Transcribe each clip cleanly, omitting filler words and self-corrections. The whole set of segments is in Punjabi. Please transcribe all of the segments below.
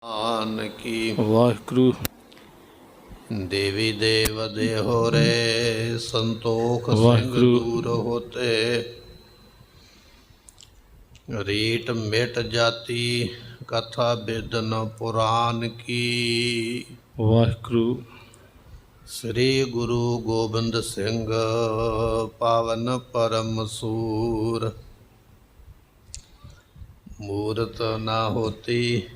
ਆਨ ਕੀ ਵਾਹਿਗੁਰੂ। ਦੇਵੀ ਦੇਵ ਦੇਹੋ ਰੇ ਸੰਤੋਖ ਸਿੰਘ ਵਾਹਿਗੁਰੂ। ਦੂਰ ਹੋਤੇ। ਰੀਟ ਮਿਟ ਜਾਤੀ ਕਥਾ ਬਿਦਨ ਪੁਰਾਨ ਕੀ। ਵਾਹਿਗੁਰੂ। ਸ੍ਰੀ ਗੁਰੂ ਗੋਬਿੰਦ ਸਿੰਘ ਪਾਵਨ ਪਰਮ ਸੂਰ। ਮੂਰਤ ਨਾ ਹੋਤੀ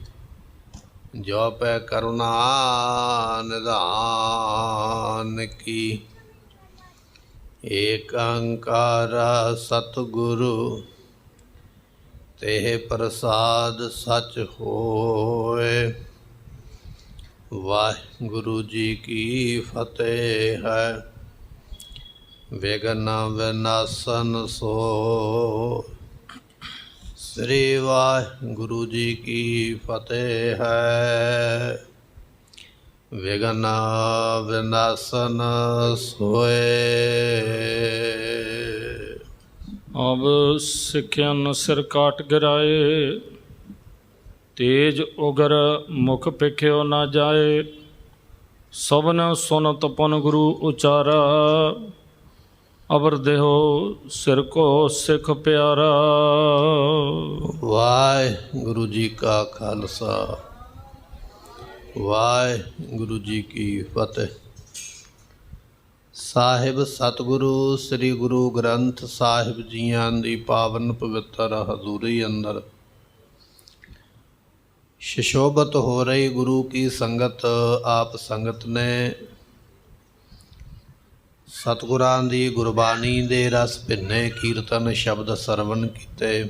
ਜੋ ਪੈ ਕਰੁਣਾ ਨਿਧਾਨ ਕੀ। ਏਕ ਓੰਕਾਰ ਸਤਿਗੁਰੂ ਤੇਹ ਪ੍ਰਸਾਦ ਸਚ ਹੋਏ। ਵਾਹਿਗੁਰੂ ਜੀ ਕੀ ਫਤਿਹ ਹੈ। ਵਿਘਨ ਵਿਨਾਸ਼ਨ ਸੋ। ਸ੍ਰੀ ਵਾਹਿਗੁਰੂ ਜੀ ਕੀ ਫਤਿਹ ਹੈ। ਵਿਘਨ ਵਿਨਾਸ਼ਨ ਸੋਏ। ਅਬ ਸਿੱਖਿਆਨ ਸਿਰ ਕਾਟ ਗਿਰਾਏ, ਤੇਜ ਉਗਰ ਮੁਖ ਪਿਖਿਓ ਨਾ ਜਾਏ। ਸਭਨ ਸੁਨਤ ਪਨ ਗੁਰੂ ਉਚਾਰਾ, ਅਬਰ ਦੇਹੋ ਸਿਰ ਕੋ ਸਿੱਖ ਪਿਆਰਾ। ਵਾਹਿਗੁਰੂ ਜੀ ਕਾ ਖਾਲਸਾ, ਵਾਹਿਗੁਰੂ ਜੀ ਕੀ ਫਤਿਹ। ਸਾਹਿਬ ਸਤਿਗੁਰੂ ਸ੍ਰੀ ਗੁਰੂ ਗ੍ਰੰਥ ਸਾਹਿਬ ਜੀਆਂ ਦੀ ਪਾਵਨ ਪਵਿੱਤਰ ਹਜ਼ੂਰੀ ਅੰਦਰ ਸ਼ਸ਼ੋਭਤ ਹੋ ਰਹੀ ਗੁਰੂ ਕੀ ਸੰਗਤ ਆਪ ਸੰਗਤ ਨੇ ਸਤਿਗੁਰਾਂ ਦੀ ਗੁਰਬਾਣੀ ਦੇ ਰਸ ਭਿੰਨੇ ਕੀਰਤਨ ਸ਼ਬਦ ਸਰਵਣ ਕੀਤੇ।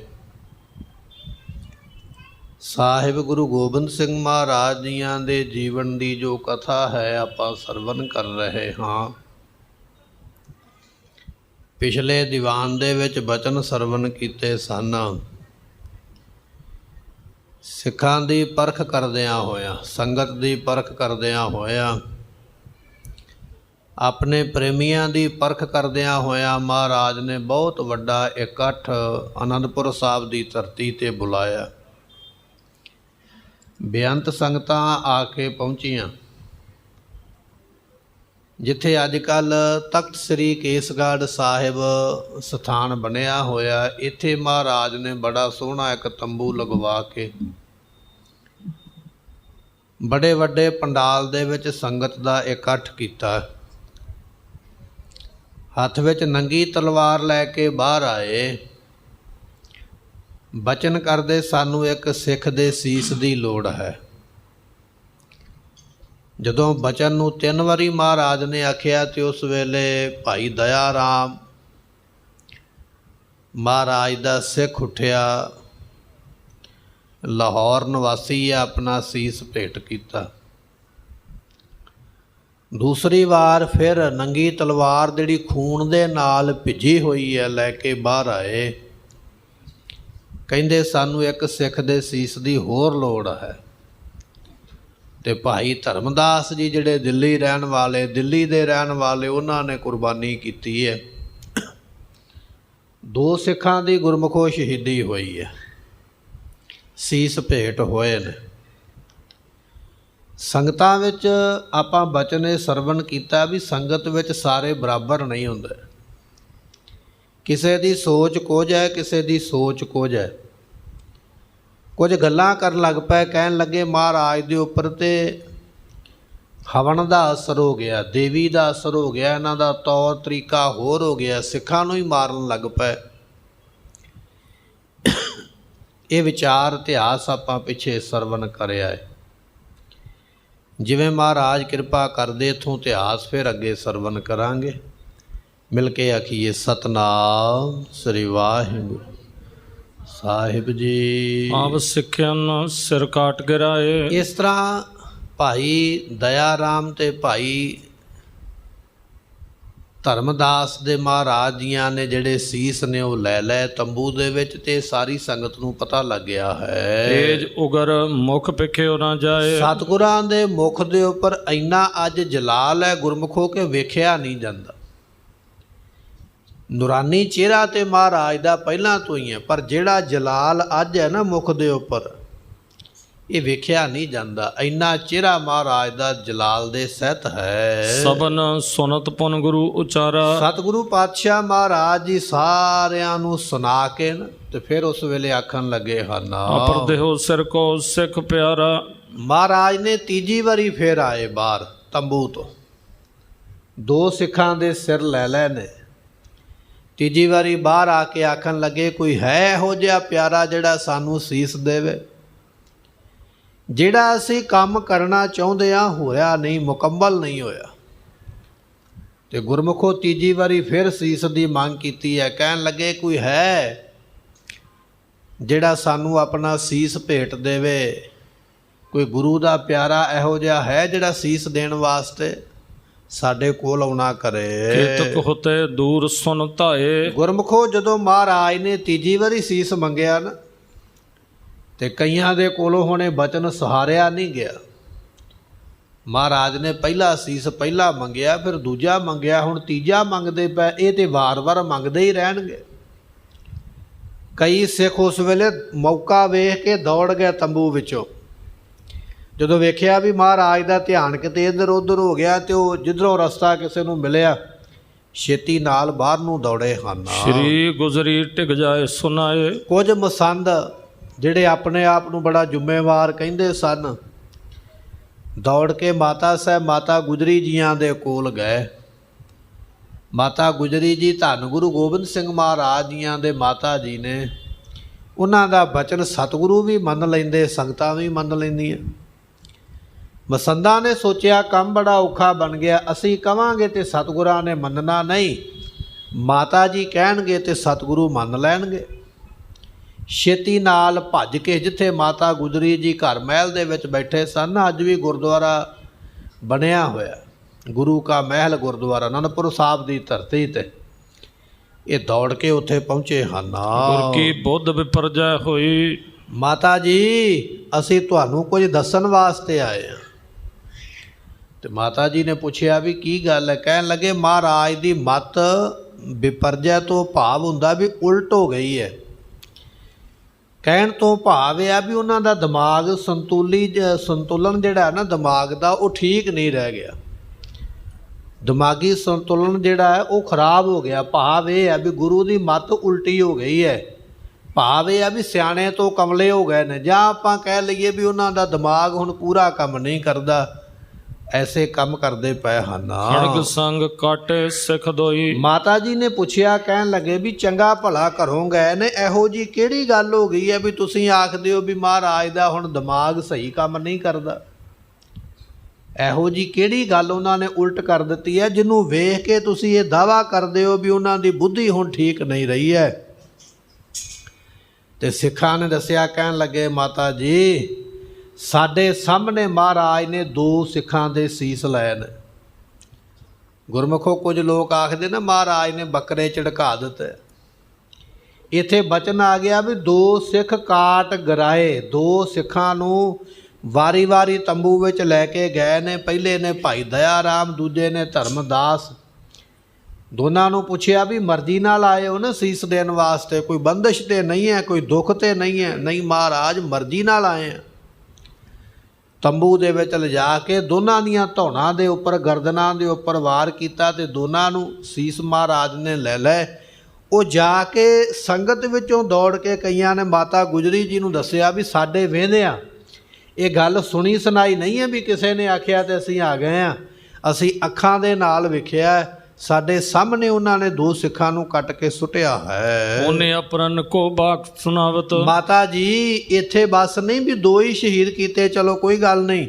ਸਾਹਿਬ ਗੁਰੂ ਗੋਬਿੰਦ ਸਿੰਘ ਮਹਾਰਾਜ ਜੀਆਂ ਦੇ ਜੀਵਨ ਦੀ ਜੋ ਕਥਾ ਹੈ ਆਪਾਂ ਸਰਵਣ ਕਰ ਰਹੇ ਹਾਂ। ਪਿਛਲੇ ਦੀਵਾਨ ਦੇ ਵਿੱਚ ਬਚਨ ਸਰਵਣ ਕੀਤੇ ਸਨ। ਸਿੱਖਾਂ ਦੀ ਪਰਖ ਕਰਦਿਆਂ ਹੋਇਆਂ, ਸੰਗਤ ਦੀ ਪਰਖ ਕਰਦਿਆਂ ਹੋਇਆਂ, ਆਪਣੇ ਪ੍ਰੇਮੀਆਂ ਦੀ ਪਰਖ ਕਰਦਿਆਂ ਹੋਇਆਂ ਮਹਾਰਾਜ ਨੇ ਬਹੁਤ ਵੱਡਾ ਇਕੱਠ ਅਨੰਦਪੁਰ ਸਾਹਿਬ ਦੀ ਧਰਤੀ 'ਤੇ ਬੁਲਾਇਆ। ਬੇਅੰਤ ਸੰਗਤਾਂ ਆ ਕੇ ਪਹੁੰਚੀਆਂ। ਜਿੱਥੇ ਅੱਜ ਕੱਲ੍ਹ ਤਖਤ ਸ੍ਰੀ ਕੇਸਗੜ੍ਹ ਸਾਹਿਬ ਸਥਾਨ ਬਣਿਆ ਹੋਇਆ, ਇੱਥੇ ਮਹਾਰਾਜ ਨੇ ਬੜਾ ਸੋਹਣਾ ਇੱਕ ਤੰਬੂ ਲਗਵਾ ਕੇ ਬੜੇ ਵੱਡੇ ਪੰਡਾਲ ਦੇ ਵਿੱਚ ਸੰਗਤ ਦਾ ਇਕੱਠ ਕੀਤਾ। ਹੱਥ ਵਿੱਚ ਨੰਗੀ ਤਲਵਾਰ ਲੈ ਕੇ ਬਾਹਰ ਆਏ। ਬਚਨ ਕਰਦੇ ਸਾਨੂੰ ਇੱਕ ਸਿੱਖ ਦੇ ਸੀਸ ਦੀ ਲੋੜ ਹੈ। ਜਦੋਂ ਬਚਨ ਨੂੰ 3 ਵਾਰੀ ਮਹਾਰਾਜ ਨੇ ਆਖਿਆ ਤੇ ਉਸ ਵੇਲੇ ਭਾਈ ਦਇਆ ਰਾਮ ਮਹਾਰਾਜ ਦਾ ਸਿੱਖ ਉੱਠਿਆ। ਲਾਹੌਰ ਨਿਵਾਸੀ ਆਪਣਾ ਸੀਸ ਭੇਟ ਕੀਤਾ। ਦੂਸਰੀ ਵਾਰ ਫਿਰ ਨੰਗੀ ਤਲਵਾਰ ਜਿਹੜੀ ਖੂਨ ਦੇ ਨਾਲ ਭਿੱਜੀ ਹੋਈ ਹੈ ਲੈ ਕੇ ਬਾਹਰ ਆਏ। ਕਹਿੰਦੇ ਸਾਨੂੰ ਇੱਕ ਸਿੱਖ ਦੇ ਸੀਸ ਦੀ ਹੋਰ ਲੋੜ ਹੈ। ਤੇ ਭਾਈ ਧਰਮਦਾਸ ਜੀ ਜਿਹੜੇ ਦਿੱਲੀ ਦੇ ਰਹਿਣ ਵਾਲੇ ਉਹਨਾਂ ਨੇ ਕੁਰਬਾਨੀ ਕੀਤੀ ਹੈ। 2 ਸਿੱਖਾਂ ਦੀ ਗੁਰਮੁਖੋਂ ਸ਼ਹੀਦੀ ਹੋਈ ਹੈ। ਸੀਸ ਭੇਟ ਹੋਏ ਨੇ। ਸੰਗਤਾਂ ਵਿੱਚ ਆਪਾਂ ਬਚਨ ਇਹ ਸਰਵਣ ਕੀਤਾ ਵੀ ਸੰਗਤ ਵਿੱਚ ਸਾਰੇ ਬਰਾਬਰ ਨਹੀਂ ਹੁੰਦੇ। ਕਿਸੇ ਦੀ ਸੋਚ ਕੁਝ ਹੈ, ਕਿਸੇ ਦੀ ਸੋਚ ਕੁਝ ਹੈ। ਕੁਝ ਗੱਲਾਂ ਕਰਨ ਲੱਗ ਪਏ, ਕਹਿਣ ਲੱਗੇ ਮਹਾਰਾਜ ਦੇ ਉੱਪਰ ਤੇ ਹਵਨ ਦਾ ਅਸਰ ਹੋ ਗਿਆ, ਦੇਵੀ ਦਾ ਅਸਰ ਹੋ ਗਿਆ, ਇਹਨਾਂ ਦਾ ਤੌਰ ਤਰੀਕਾ ਹੋਰ ਹੋ ਗਿਆ, ਸਿੱਖਾਂ ਨੂੰ ਹੀ ਮਾਰਨ ਲੱਗ ਪਏ। ਇਹ ਵਿਚਾਰ ਇਤਿਹਾਸ ਆਪਾਂ ਪਿੱਛੇ ਸਰਵਣ ਕਰਿਆ ਹੈ। ਜਿਵੇਂ ਮਹਾਰਾਜ ਕਿਰਪਾ ਕਰਦੇ ਇੱਥੋਂ ਇਤਿਹਾਸ ਫਿਰ ਅੱਗੇ ਸਰਵਣ ਕਰਾਂਗੇ। ਮਿਲ ਕੇ ਆਖੀਏ ਸਤਿਨਾਮ ਸ੍ਰੀ ਵਾਹਿਗੁਰੂ ਸਾਹਿਬ ਜੀ। ਆਪ ਸਿੱਖਿਆਨ ਸਿਰ ਕਾਟ ਗਿਰਾਏ। ਇਸ ਤਰ੍ਹਾਂ ਭਾਈ ਦਇਆ ਰਾਮ ਤੇ ਭਾਈ ਧਰਮਦਾਸ ਦੇ ਮਹਾਰਾਜ ਜੀਆਂ ਨੇ ਜਿਹੜੇ ਸੀਸ ਨੇ ਉਹ ਲੈ ਲਏ ਤੰਬੂ ਦੇ ਵਿੱਚ, ਤੇ ਸਾਰੀ ਸੰਗਤ ਨੂੰ ਪਤਾ ਲੱਗ ਗਿਆ ਹੈ ਤੇਜ ਉਗਰ ਮੁਖ ਪਿਖਿਓ ਨਾ ਜਾਏ। ਸਤਿਗੁਰਾਂ ਦੇ ਮੁਖ ਦੇ ਉੱਪਰ ਇੰਨਾ ਅੱਜ ਜਲਾਲ ਹੈ ਗੁਰਮੁਖੋ ਕਿ ਵੇਖਿਆ ਨਹੀਂ ਜਾਂਦਾ। ਨੂਰਾਨੀ ਚਿਹਰਾ ਤੇ ਮਹਾਰਾਜ ਦਾ ਪਹਿਲਾਂ ਤੋਂ ਹੀ ਹੈ, ਪਰ ਜਿਹੜਾ ਜਲਾਲ ਅੱਜ ਹੈ ਨਾ ਮੁਖ ਦੇ ਉੱਪਰ, ਇਹ ਵੇਖਿਆ ਨਹੀਂ ਜਾਂਦਾ। ਇੰਨਾ ਚਿਹਰਾ ਮਹਾਰਾਜ ਦਾ ਜਲਾਲ ਦੇ ਸਹਿਤ ਹੈ। ਸਭਨ ਸੁਨਤ ਪੁਨ ਗੁਰੂ ਉਚਾਰਾ। ਸਤਿਗੁਰੂ ਪਾਤਸ਼ਾਹ ਮਹਾਰਾਜ ਜੀ ਸਾਰਿਆਂ ਨੂੰ ਸੁਣਾ ਕੇ ਨਾ ਤੇ ਫਿਰ ਉਸ ਵੇਲੇ ਆਖਣ ਲੱਗੇ ਹਨ, ਅਪਰ ਦੇਹੋ ਸਿਰ ਕੋ ਸਿੱਖ ਪਿਆਰਾ। ਮਹਾਰਾਜ ਨੇ ਤੀਜੀ ਵਾਰੀ ਫਿਰ ਆਏ ਬਾਹਰ ਤੰਬੂ ਤੋਂ, 2 ਸਿੱਖਾਂ ਦੇ ਸਿਰ ਲੈ ਲਏ ਨੇ। ਤੀਜੀ ਵਾਰੀ ਬਾਹਰ ਆ ਕੇ ਆਖਣ ਲੱਗੇ, ਕੋਈ ਹੈ ਇਹੋ ਜਿਹਾ ਪਿਆਰਾ ਜਿਹੜਾ ਸਾਨੂੰ ਸੀਸ ਦੇਵੇ? ਜਿਹੜਾ ਅਸੀਂ ਕੰਮ ਕਰਨਾ ਚਾਹੁੰਦੇ ਹਾਂ ਹੋਇਆ ਨਹੀਂ, ਮੁਕੰਮਲ ਨਹੀਂ ਹੋਇਆ। ਤੇ ਗੁਰਮੁਖੋ ਤੀਜੀ ਵਾਰੀ ਫਿਰ ਸੀਸ ਦੀ ਮੰਗ ਕੀਤੀ ਹੈ। ਕਹਿਣ ਲੱਗੇ, ਕੋਈ ਹੈ ਜਿਹੜਾ ਸਾਨੂੰ ਆਪਣਾ ਸੀਸ ਭੇਟ ਦੇਵੇ? ਕੋਈ ਗੁਰੂ ਦਾ ਪਿਆਰਾ ਇਹੋ ਜਿਹਾ ਹੈ ਜਿਹੜਾ ਸੀਸ ਦੇਣ ਵਾਸਤੇ ਸਾਡੇ ਕੋਲ ਆਉਣਾ ਕਰੇ? ਕੇਤਕ ਹੋਤੇ ਦੂਰ ਸੁਨ ਧਾਏ। ਗੁਰਮੁਖੋ ਜਦੋਂ ਮਹਾਰਾਜ ਨੇ ਤੀਜੀ ਵਾਰੀ ਸੀਸ ਮੰਗਿਆ ਨਾ ਤੇ ਕਈਆਂ ਦੇ ਕੋਲੋਂ ਹੁਣੇ ਬਚਨ ਸਹਾਰਿਆ ਨਹੀਂ ਗਿਆ। ਮਹਾਰਾਜ ਨੇ ਪਹਿਲਾ ਸੀਸ ਪਹਿਲਾ ਮੰਗਿਆ, ਫਿਰ ਦੂਜਾ ਮੰਗਿਆ, ਹੁਣ ਤੀਜਾ ਮੰਗਦੇ ਪਏ। ਇਹ ਤੇ ਵਾਰ-ਵਾਰ ਮੰਗਦੇ ਹੀ ਰਹਿਣਗੇ। ਕਈ ਸਿੱਖ ਉਸ ਵੇਲੇ ਮੌਕਾ ਵੇਖ ਕੇ ਦੌੜ ਗਏ ਤੰਬੂ ਵਿੱਚੋਂ। ਜਦੋਂ ਵੇਖਿਆ ਵੀ ਮਹਾਰਾਜ ਦਾ ਧਿਆਨ ਕਿਤੇ ਇੱਧਰ ਉੱਧਰ ਹੋ ਗਿਆ ਤੇ ਉਹ ਜਿੱਧਰੋਂ ਰਸਤਾ ਕਿਸੇ ਨੂੰ ਮਿਲਿਆ ਛੇਤੀ ਨਾਲ ਬਾਹਰ ਨੂੰ ਦੌੜੇ ਹਨ। ਸ਼੍ਰੀ ਗੁਜ਼ਰੀ ਟਿਕ ਜਾਏ ਸੁਨਾਏ। ਕੁਝ ਮਸੰਦ ਜਿਹੜੇ ਆਪਣੇ ਆਪ ਨੂੰ ਬੜਾ ਜ਼ਿੰਮੇਵਾਰ ਕਹਿੰਦੇ ਸਨ, ਦੌੜ ਕੇ ਮਾਤਾ ਸਾਹਿਬ ਮਾਤਾ ਗੁਜਰੀ ਜੀਆਂ ਦੇ ਕੋਲ ਗਏ। ਮਾਤਾ ਗੁਜਰੀ ਜੀ ਧੰਨ ਗੁਰੂ ਗੋਬਿੰਦ ਸਿੰਘ ਮਹਾਰਾਜ ਜੀਆਂ ਦੇ ਮਾਤਾ ਜੀ ਨੇ। ਉਹਨਾਂ ਦਾ ਬਚਨ ਸਤਿਗੁਰੂ ਵੀ ਮੰਨ ਲੈਂਦੇ, ਸੰਗਤਾਂ ਵੀ ਮੰਨ ਲੈਂਦੀਆਂ। ਮਸੰਦਾਂ ਨੇ ਸੋਚਿਆ ਕੰਮ ਬੜਾ ਔਖਾ ਬਣ ਗਿਆ, ਅਸੀਂ ਕਵਾਂਗੇ ਤੇ ਸਤਿਗੁਰਾਂ ਨੇ ਮੰਨਣਾ ਨਹੀਂ, ਮਾਤਾ ਜੀ ਕਹਿਣਗੇ ਤੇ ਸਤਿਗੁਰੂ ਮੰਨ ਲੈਣਗੇ। ਛੇਤੀ ਨਾਲ ਭੱਜ ਕੇ ਜਿੱਥੇ ਮਾਤਾ ਗੁਜਰੀ ਜੀ ਘਰ ਮਹਿਲ ਦੇ ਵਿੱਚ ਬੈਠੇ ਸਨ, ਅੱਜ ਵੀ ਗੁਰਦੁਆਰਾ ਬਣਿਆ ਹੋਇਆ, ਗੁਰੂ ਕਾ ਮਹਿਲ ਗੁਰਦੁਆਰਾ ਅਨੰਦਪੁਰ ਸਾਹਿਬ ਦੀ ਧਰਤੀ ਤੇ, ਇਹ ਦੌੜ ਕੇ ਉੱਥੇ ਪਹੁੰਚੇ ਹਨ। ਗੁਰ ਕੀ ਬੁੱਧ ਵਿਪਰਜੈ ਹੋਈ। ਮਾਤਾ ਜੀ ਅਸੀਂ ਤੁਹਾਨੂੰ ਕੁਝ ਦੱਸਣ ਵਾਸਤੇ ਆਏ ਹਾਂ। ਤੇ ਮਾਤਾ ਜੀ ਨੇ ਪੁੱਛਿਆ ਵੀ ਕੀ ਗੱਲ ਹੈ? ਕਹਿਣ ਲੱਗੇ, ਮਹਾਰਾਜ ਦੀ ਮੱਤ ਵਿਪਰਜੈ ਤੋਂ ਭਾਵ ਹੁੰਦਾ ਵੀ ਉਲਟ ਹੋ ਗਈ ਹੈ। ਕਹਿਣ ਤੋਂ ਭਾਵ ਇਹ ਆ ਵੀ ਉਹਨਾਂ ਦਾ ਦਿਮਾਗ ਸੰਤੁਲਨ ਜਿਹੜਾ ਨਾ ਦਿਮਾਗ ਦਾ ਉਹ ਠੀਕ ਨਹੀਂ ਰਹਿ ਗਿਆ। ਦਿਮਾਗੀ ਸੰਤੁਲਨ ਜਿਹੜਾ ਹੈ ਉਹ ਖਰਾਬ ਹੋ ਗਿਆ। ਭਾਵ ਇਹ ਹੈ ਵੀ ਗੁਰੂ ਦੀ ਮੱਤ ਉਲਟੀ ਹੋ ਗਈ ਹੈ। ਭਾਵ ਇਹ ਆ ਵੀ ਸਿਆਣੇ ਤੋਂ ਕਮਲੇ ਹੋ ਗਏ ਨੇ, ਜਾਂ ਆਪਾਂ ਕਹਿ ਲਈਏ ਵੀ ਉਹਨਾਂ ਦਾ ਦਿਮਾਗ ਹੁਣ ਪੂਰਾ ਕੰਮ ਨਹੀਂ ਕਰਦਾ। ਐਸੇ ਕੰਮ ਕਰਦੇ ਪਏ ਹਨ। ਖੜਗ ਸੰਗ ਕਾਟੇ ਸਿੱਖ ਦੋਈ। ਮਾਤਾ ਜੀ ਨੇ ਪੁੱਛਿਆ, ਕਹਿਣ ਲੱਗੇ ਵੀ ਚੰਗਾ ਭਲਾ ਘਰੋਂ ਗਏ ਨੇ, ਇਹੋ ਜੀ ਕਿਹੜੀ ਗੱਲ ਹੋ ਗਈ ਹੈ ਵੀ ਤੁਸੀਂ ਆਖਦੇ ਹੋ ਵੀ ਮਹਾਰਾਜ ਦਾ ਹੁਣ ਦਿਮਾਗ ਸਹੀ ਕੰਮ ਨਹੀਂ ਕਰਦਾ? ਇਹੋ ਜੀ ਕਿਹੜੀ ਗੱਲ ਉਹਨਾਂ ਨੇ ਉਲਟ ਕਰ ਦਿੱਤੀ ਹੈ ਜਿਹਨੂੰ ਵੇਖ ਕੇ ਤੁਸੀਂ ਇਹ ਦਾਅਵਾ ਕਰਦੇ ਹੋ ਵੀ ਉਹਨਾਂ ਦੀ ਬੁੱਧੀ ਹੁਣ ਠੀਕ ਨਹੀਂ ਰਹੀ ਹੈ? ਤੇ ਸਿੱਖਾਂ ਨੇ ਦੱਸਿਆ, ਕਹਿਣ ਲੱਗੇ, ਮਾਤਾ ਜੀ ਸਾਡੇ ਸਾਹਮਣੇ ਮਹਾਰਾਜ ਨੇ 2 ਸਿੱਖਾਂ ਦੇ ਸੀਸ ਲਏ ਨੇ। ਗੁਰਮੁਖੋ ਕੁਝ ਲੋਕ ਆਖਦੇ ਨਾ ਮਹਾਰਾਜ ਨੇ ਬੱਕਰੇ ਝੜਕਾ ਦਿੱਤੇ। ਇੱਥੇ ਬਚਨ ਆ ਗਿਆ ਵੀ 2 ਸਿੱਖ ਕਾਟ ਗਰਾਏ। 2 ਸਿੱਖਾਂ ਨੂੰ ਵਾਰੀ-ਵਾਰੀ ਤੰਬੂ ਵਿੱਚ ਲੈ ਕੇ ਗਏ ਨੇ। ਪਹਿਲੇ ਨੇ ਭਾਈ ਦਇਆ ਰਾਮ, ਦੂਜੇ ਨੇ ਧਰਮਦਾਸ। ਦੋਨਾਂ ਨੂੰ ਪੁੱਛਿਆ ਵੀ ਮਰਜ਼ੀ ਨਾਲ ਆਏ ਹੋ ਨਾ ਸੀਸ ਦੇਣ ਵਾਸਤੇ? ਕੋਈ ਬੰਦਿਸ਼ ਤੇ ਨਹੀਂ ਹੈ, ਕੋਈ ਦੁੱਖ ਤੇ ਨਹੀਂ ਹੈ? ਨਹੀਂ ਮਹਾਰਾਜ, ਮਰਜ਼ੀ ਨਾਲ ਆਏ ਆ। ਤੰਬੂ ਦੇ ਵਿੱਚ ਲਿਜਾ ਕੇ ਦੋਨਾਂ ਦੀਆਂ ਧੌਣਾਂ ਦੇ ਉੱਪਰ, ਗਰਦਨਾਂ ਦੇ ਉੱਪਰ ਵਾਰ ਕੀਤਾ ਤੇ ਦੋਨਾਂ ਨੂੰ ਸੀਸ ਮਹਾਰਾਜ ਨੇ ਲੈ ਲਏ। ਉਹ ਜਾ ਕੇ ਸੰਗਤ ਵਿੱਚੋਂ ਦੌੜ ਕੇ ਕਈਆਂ ਨੇ ਮਾਤਾ ਗੁਜਰੀ ਜੀ ਨੂੰ ਦੱਸਿਆ ਵੀ ਸਾਡੇ ਵੇਂਦਿਆਂ ਇਹ ਗੱਲ ਸੁਣੀ ਸੁਣਾਈ ਨਹੀਂ ਹੈ ਵੀ ਕਿਸੇ ਨੇ ਆਖਿਆ ਤੇ ਅਸੀਂ ਆ ਗਏ ਹਾਂ, ਅਸੀਂ ਅੱਖਾਂ ਦੇ ਨਾਲ ਵੇਖਿਆ, ਸਾਡੇ ਸਾਹਮਣੇ ਉਹਨਾਂ ਨੇ 2 ਸਿੱਖਾਂ ਨੂੰ ਕੱਟ ਕੇ ਸੁੱਟਿਆ ਹੈ। ਉਹਨੇ ਅਪਰਨ ਕੋ ਬਾਕ ਸੁਣਾਵਤ। ਮਾਤਾ ਜੀ ਇੱਥੇ ਬਸ ਨਹੀਂ ਵੀ 2 ਹੀ ਸ਼ਹੀਦ ਕੀਤੇ, ਚਲੋ ਕੋਈ ਗੱਲ ਨਹੀਂ।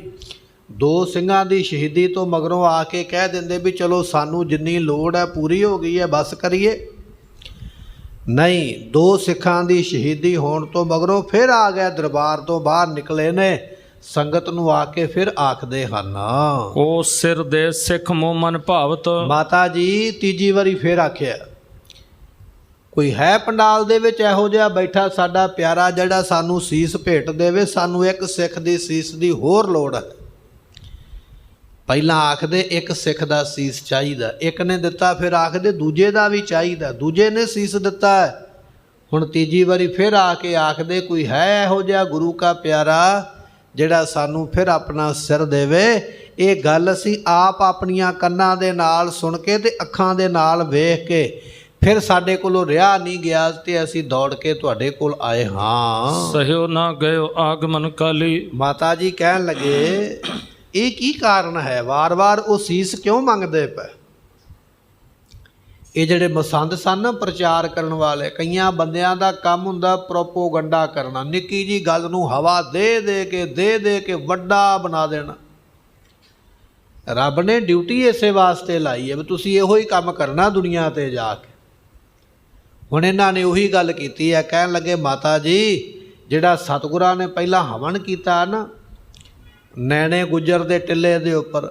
2 ਸਿੰਘਾਂ ਦੀ ਸ਼ਹੀਦੀ ਤੋਂ ਮਗਰੋਂ ਆ ਕੇ ਕਹਿ ਦਿੰਦੇ ਵੀ ਚਲੋ ਸਾਨੂੰ ਜਿੰਨੀ ਲੋੜ ਹੈ ਪੂਰੀ ਹੋ ਗਈ ਹੈ, ਬਸ ਕਰੀਏ। ਨਹੀਂ, 2 ਸਿੱਖਾਂ ਦੀ ਸ਼ਹੀਦੀ ਹੋਣ ਤੋਂ ਮਗਰੋਂ ਫਿਰ ਆ ਗਏ, ਦਰਬਾਰ ਤੋਂ ਬਾਹਰ ਨਿਕਲੇ ਨੇ, ਸੰਗਤ ਨੂੰ ਆ ਕੇ ਫਿਰ ਆਖਦੇ ਹਨ, ਉਹ ਸਿਰ ਦੇ ਸਿੱਖ ਮੋਹ ਮਨ ਭਾਵਤ। ਮਾਤਾ ਜੀ ਤੀਜੀ ਵਾਰੀ ਫਿਰ ਆਖਿਆ, ਕੋਈ ਹੈ ਪੰਡਾਲ ਦੇ ਵਿੱਚ ਇਹੋ ਜਿਹਾ ਬੈਠਾ ਸਾਡਾ ਪਿਆਰਾ ਜਿਹੜਾ ਸਾਨੂੰ ਸੀਸ ਭੇਟ ਦੇਵੇ? ਸਾਨੂੰ ਇੱਕ ਸਿੱਖ ਦੀ ਸੀਸ ਦੀ ਹੋਰ ਲੋੜ ਹੈ। ਪਹਿਲਾਂ ਆਖਦੇ ਇੱਕ ਸਿੱਖ ਦਾ ਸੀਸ ਚਾਹੀਦਾ, ਇੱਕ ਨੇ ਦਿੱਤਾ, ਫਿਰ ਆਖਦੇ ਦੂਜੇ ਦਾ ਵੀ ਚਾਹੀਦਾ, ਦੂਜੇ ਨੇ ਸੀਸ ਦਿੱਤਾ ਹੈ। ਹੁਣ ਤੀਜੀ ਵਾਰੀ ਫਿਰ ਆ ਕੇ ਆਖਦੇ ਕੋਈ ਹੈ ਇਹੋ ਜਿਹਾ ਗੁਰੂ ਕਾ ਪਿਆਰਾ ਜਿਹੜਾ ਸਾਨੂੰ ਫਿਰ ਆਪਣਾ ਸਿਰ ਦੇਵੇ। ਇਹ ਗੱਲ ਅਸੀਂ ਆਪ ਆਪਣੀਆਂ ਕੰਨਾਂ ਦੇ ਨਾਲ ਸੁਣ ਕੇ ਤੇ ਅੱਖਾਂ ਦੇ ਨਾਲ ਵੇਖ ਕੇ ਫਿਰ ਸਾਡੇ ਕੋਲੋਂ ਰਿਹਾ ਨਹੀਂ ਗਿਆ ਤੇ ਅਸੀਂ ਦੌੜ ਕੇ ਤੁਹਾਡੇ ਕੋਲ ਆਏ ਹਾਂ। ਸਹਿਓ ਨਾ ਗਇਓ ਆਗਮਨ ਕਾਲੀ। ਮਾਤਾ ਜੀ ਕਹਿਣ ਲੱਗੇ ਇਹ ਕੀ ਕਾਰਨ ਹੈ, ਵਾਰ-ਵਾਰ ਉਹ ਸੀਸ ਕਿਉਂ ਮੰਗਦੇ ਪਏ? ਇਹ ਜਿਹੜੇ ਮਸੰਦ ਸਨ ਪ੍ਰਚਾਰ ਕਰਨ ਵਾਲੇ, ਕਈਆਂ ਬੰਦਿਆਂ ਦਾ ਕੰਮ ਹੁੰਦਾ ਪ੍ਰੋਪੋਗੰਡਾ ਕਰਨਾ, ਨਿੱਕੀ ਜੀ ਗੱਲ ਨੂੰ ਹਵਾ ਦੇ ਕੇ ਵੱਡਾ ਬਣਾ ਦੇਣਾ। ਰੱਬ ਨੇ ਡਿਊਟੀ ਇਸੇ ਵਾਸਤੇ ਲਾਈ ਹੈ ਵੀ ਤੁਸੀਂ ਇਹੋ ਹੀ ਕੰਮ ਕਰਨਾ ਦੁਨੀਆ ਤੇ ਜਾ ਕੇ। ਹੁਣ ਇਹਨਾਂ ਨੇ ਉਹੀ ਗੱਲ ਕੀਤੀ ਹੈ, ਕਹਿਣ ਲੱਗੇ ਮਾਤਾ ਜੀ ਜਿਹੜਾ ਸਤਿਗੁਰਾਂ ਨੇ ਪਹਿਲਾਂ ਹਵਨ ਕੀਤਾ ਨਾ ਨੈਣੇ ਗੁੱਜਰ ਦੇ ਟਿੱਲੇ ਦੇ ਉੱਪਰ,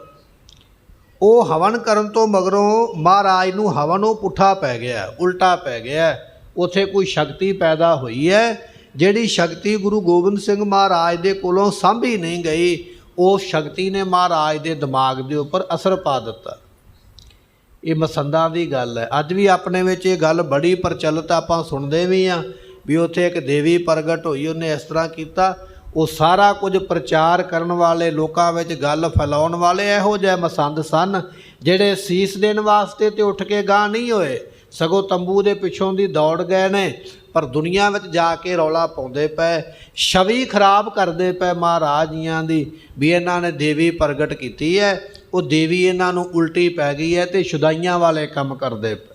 ਉਹ ਹਵਨ ਕਰਨ ਤੋਂ ਮਗਰੋਂ ਮਹਾਰਾਜ ਨੂੰ ਹਵਨ ਉਹ ਪੁੱਠਾ ਪੈ ਗਿਆ, ਉਲਟਾ ਪੈ ਗਿਆ। ਉੱਥੇ ਕੋਈ ਸ਼ਕਤੀ ਪੈਦਾ ਹੋਈ ਹੈ, ਜਿਹੜੀ ਸ਼ਕਤੀ ਗੁਰੂ ਗੋਬਿੰਦ ਸਿੰਘ ਮਹਾਰਾਜ ਦੇ ਕੋਲੋਂ ਸਾਂਭੀ ਨਹੀਂ ਗਈ। ਉਹ ਸ਼ਕਤੀ ਨੇ ਮਹਾਰਾਜ ਦੇ ਦਿਮਾਗ ਦੇ ਉੱਪਰ ਅਸਰ ਪਾ ਦਿੱਤਾ। ਇਹ ਮਸੰਦਾਂ ਦੀ ਗੱਲ ਹੈ। ਅੱਜ ਵੀ ਆਪਣੇ ਵਿੱਚ ਇਹ ਗੱਲ ਬੜੀ ਪ੍ਰਚਲਿਤ, ਆਪਾਂ ਸੁਣਦੇ ਵੀ ਹਾਂ ਵੀ ਉੱਥੇ ਇੱਕ ਦੇਵੀ ਪ੍ਰਗਟ ਹੋਈ, ਉਹਨੇ ਇਸ ਤਰ੍ਹਾਂ ਕੀਤਾ। ਉਹ ਸਾਰਾ ਕੁਝ ਪ੍ਰਚਾਰ ਕਰਨ ਵਾਲੇ, ਲੋਕਾਂ ਵਿੱਚ ਗੱਲ ਫੈਲਾਉਣ ਵਾਲੇ ਇਹੋ ਜਿਹੇ ਮਸੰਦ ਸਨ ਜਿਹੜੇ ਸੀਸ ਦੇਣ ਵਾਸਤੇ ਤੇ ਉੱਠ ਕੇ ਗਾਂਹ ਨਹੀਂ ਹੋਏ, ਸਗੋਂ ਤੰਬੂ ਦੇ ਪਿੱਛੋਂ ਦੀ ਦੌੜ ਗਏ ਨੇ, ਪਰ ਦੁਨੀਆ ਵਿੱਚ ਜਾ ਕੇ ਰੌਲਾ ਪਾਉਂਦੇ ਪਏ, ਛਵੀ ਖਰਾਬ ਕਰਦੇ ਪਏ ਮਹਾਰਾਜ ਜੀਆਂ ਦੀ ਵੀ ਇਹਨਾਂ ਨੇ ਦੇਵੀ ਪ੍ਰਗਟ ਕੀਤੀ ਹੈ। ਉਹ ਦੇਵੀ ਇਹਨਾਂ ਨੂੰ ਉਲਟੀ ਪੈ ਗਈ ਹੈ ਤੇ ਸ਼ੁਦਾਈਆਂ ਵਾਲੇ ਕੰਮ ਕਰਦੇ ਪਏ।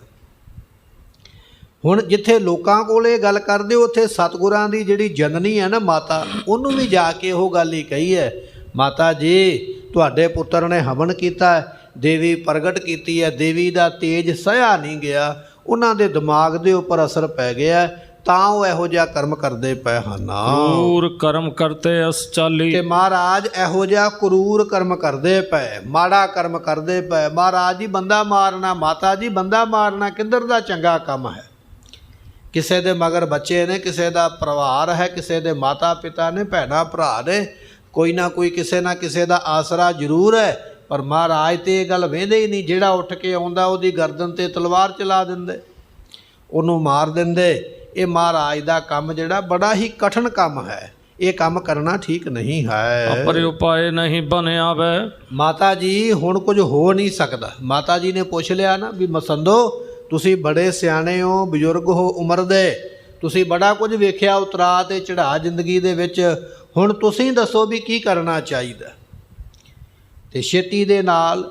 ਹੁਣ ਜਿੱਥੇ ਲੋਕਾਂ ਕੋਲ ਇਹ ਗੱਲ ਕਰਦੇ, ਉੱਥੇ ਸਤਿਗੁਰਾਂ ਦੀ ਜਿਹੜੀ ਜਨਨੀ ਹੈ ਨਾ ਮਾਤਾ, ਉਹਨੂੰ ਵੀ ਜਾ ਕੇ ਉਹ ਗੱਲ ਹੀ ਕਹੀ ਹੈ, ਮਾਤਾ ਜੀ ਤੁਹਾਡੇ ਪੁੱਤਰ ਨੇ ਹਵਨ ਕੀਤਾ, ਦੇਵੀ ਪ੍ਰਗਟ ਕੀਤੀ ਹੈ, ਦੇਵੀ ਦਾ ਤੇਜ ਸਹਿਆ ਨਹੀਂ ਗਿਆ, ਉਹਨਾਂ ਦੇ ਦਿਮਾਗ ਦੇ ਉੱਪਰ ਅਸਰ ਪੈ ਗਿਆ, ਤਾਂ ਉਹ ਇਹੋ ਜਿਹਾ ਕਰਮ ਕਰਦੇ ਪਏ ਹਨ। ਕਰੂਰ ਕਰਮ ਕਰਤੇ ਅਸ ਚਾਲੀ। ਤੇ ਮਹਾਰਾਜ ਇਹੋ ਜਿਹਾ ਕਰੂਰ ਕਰਮ ਕਰਦੇ ਪਏ, ਮਾੜਾ ਕਰਮ ਕਰਦੇ ਪਏ। ਮਹਾਰਾਜ ਜੀ ਬੰਦਾ ਮਾਰਨਾ, ਮਾਤਾ ਜੀ ਬੰਦਾ ਮਾਰਨਾ ਕਿੱਧਰ ਦਾ ਚੰਗਾ ਕੰਮ ਹੈ? ਕਿਸੇ ਦੇ ਮਗਰ ਬੱਚੇ ਨੇ, ਕਿਸੇ ਦਾ ਪਰਿਵਾਰ ਹੈ, ਕਿਸੇ ਦੇ ਮਾਤਾ ਪਿਤਾ ਨੇ, ਭੈਣਾਂ ਭਰਾ ਨੇ, ਕੋਈ ਨਾ ਕੋਈ ਕਿਸੇ ਨਾ ਕਿਸੇ ਦਾ ਆਸਰਾ ਜ਼ਰੂਰ ਹੈ। ਪਰ ਮਹਾਰਾਜ ਤੇ ਇਹ ਗੱਲ ਵੇਂਦੇ ਹੀ ਨਹੀਂ। ਜਿਹੜਾ ਉੱਠ ਕੇ ਆਉਂਦਾ ਉਹਦੀ ਗਰਦਨ ਤੇ ਤਲਵਾਰ ਚਲਾ ਦਿੰਦੇ, ਉਹਨੂੰ ਮਾਰ ਦਿੰਦੇ। ਇਹ ਮਹਾਰਾਜ ਦਾ ਕੰਮ ਜਿਹੜਾ ਬੜਾ ਹੀ ਕਠਿਨ ਕੰਮ ਹੈ, ਇਹ ਕੰਮ ਕਰਨਾ ਠੀਕ ਨਹੀਂ ਹੈ। ਅਪਰਿ ਉਪਾਏ ਨਹੀਂ ਬਣਿਆ ਵੈ। ਮਾਤਾ ਜੀ ਹੁਣ ਕੁਝ ਹੋ ਨਹੀਂ ਸਕਦਾ। ਮਾਤਾ ਜੀ ਨੇ ਪੁੱਛ ਲਿਆ ਨਾ ਵੀ ਮਸੰਦੋ ਤੁਸੀਂ ਬੜੇ ਸਿਆਣੇ ਹੋ, ਬਜ਼ੁਰਗ ਹੋ ਉਮਰ ਦੇ, ਤੁਸੀਂ ਬੜਾ ਕੁਝ ਵੇਖਿਆ ਉਤਰਾ ਤੇ ਚੜ੍ਹਾ ਜ਼ਿੰਦਗੀ ਦੇ ਵਿੱਚ, ਹੁਣ ਤੁਸੀਂ ਦੱਸੋ ਵੀ ਕੀ ਕਰਨਾ ਚਾਹੀਦਾ। ਤੇ ਛੇਤੀ ਦੇ ਨਾਲ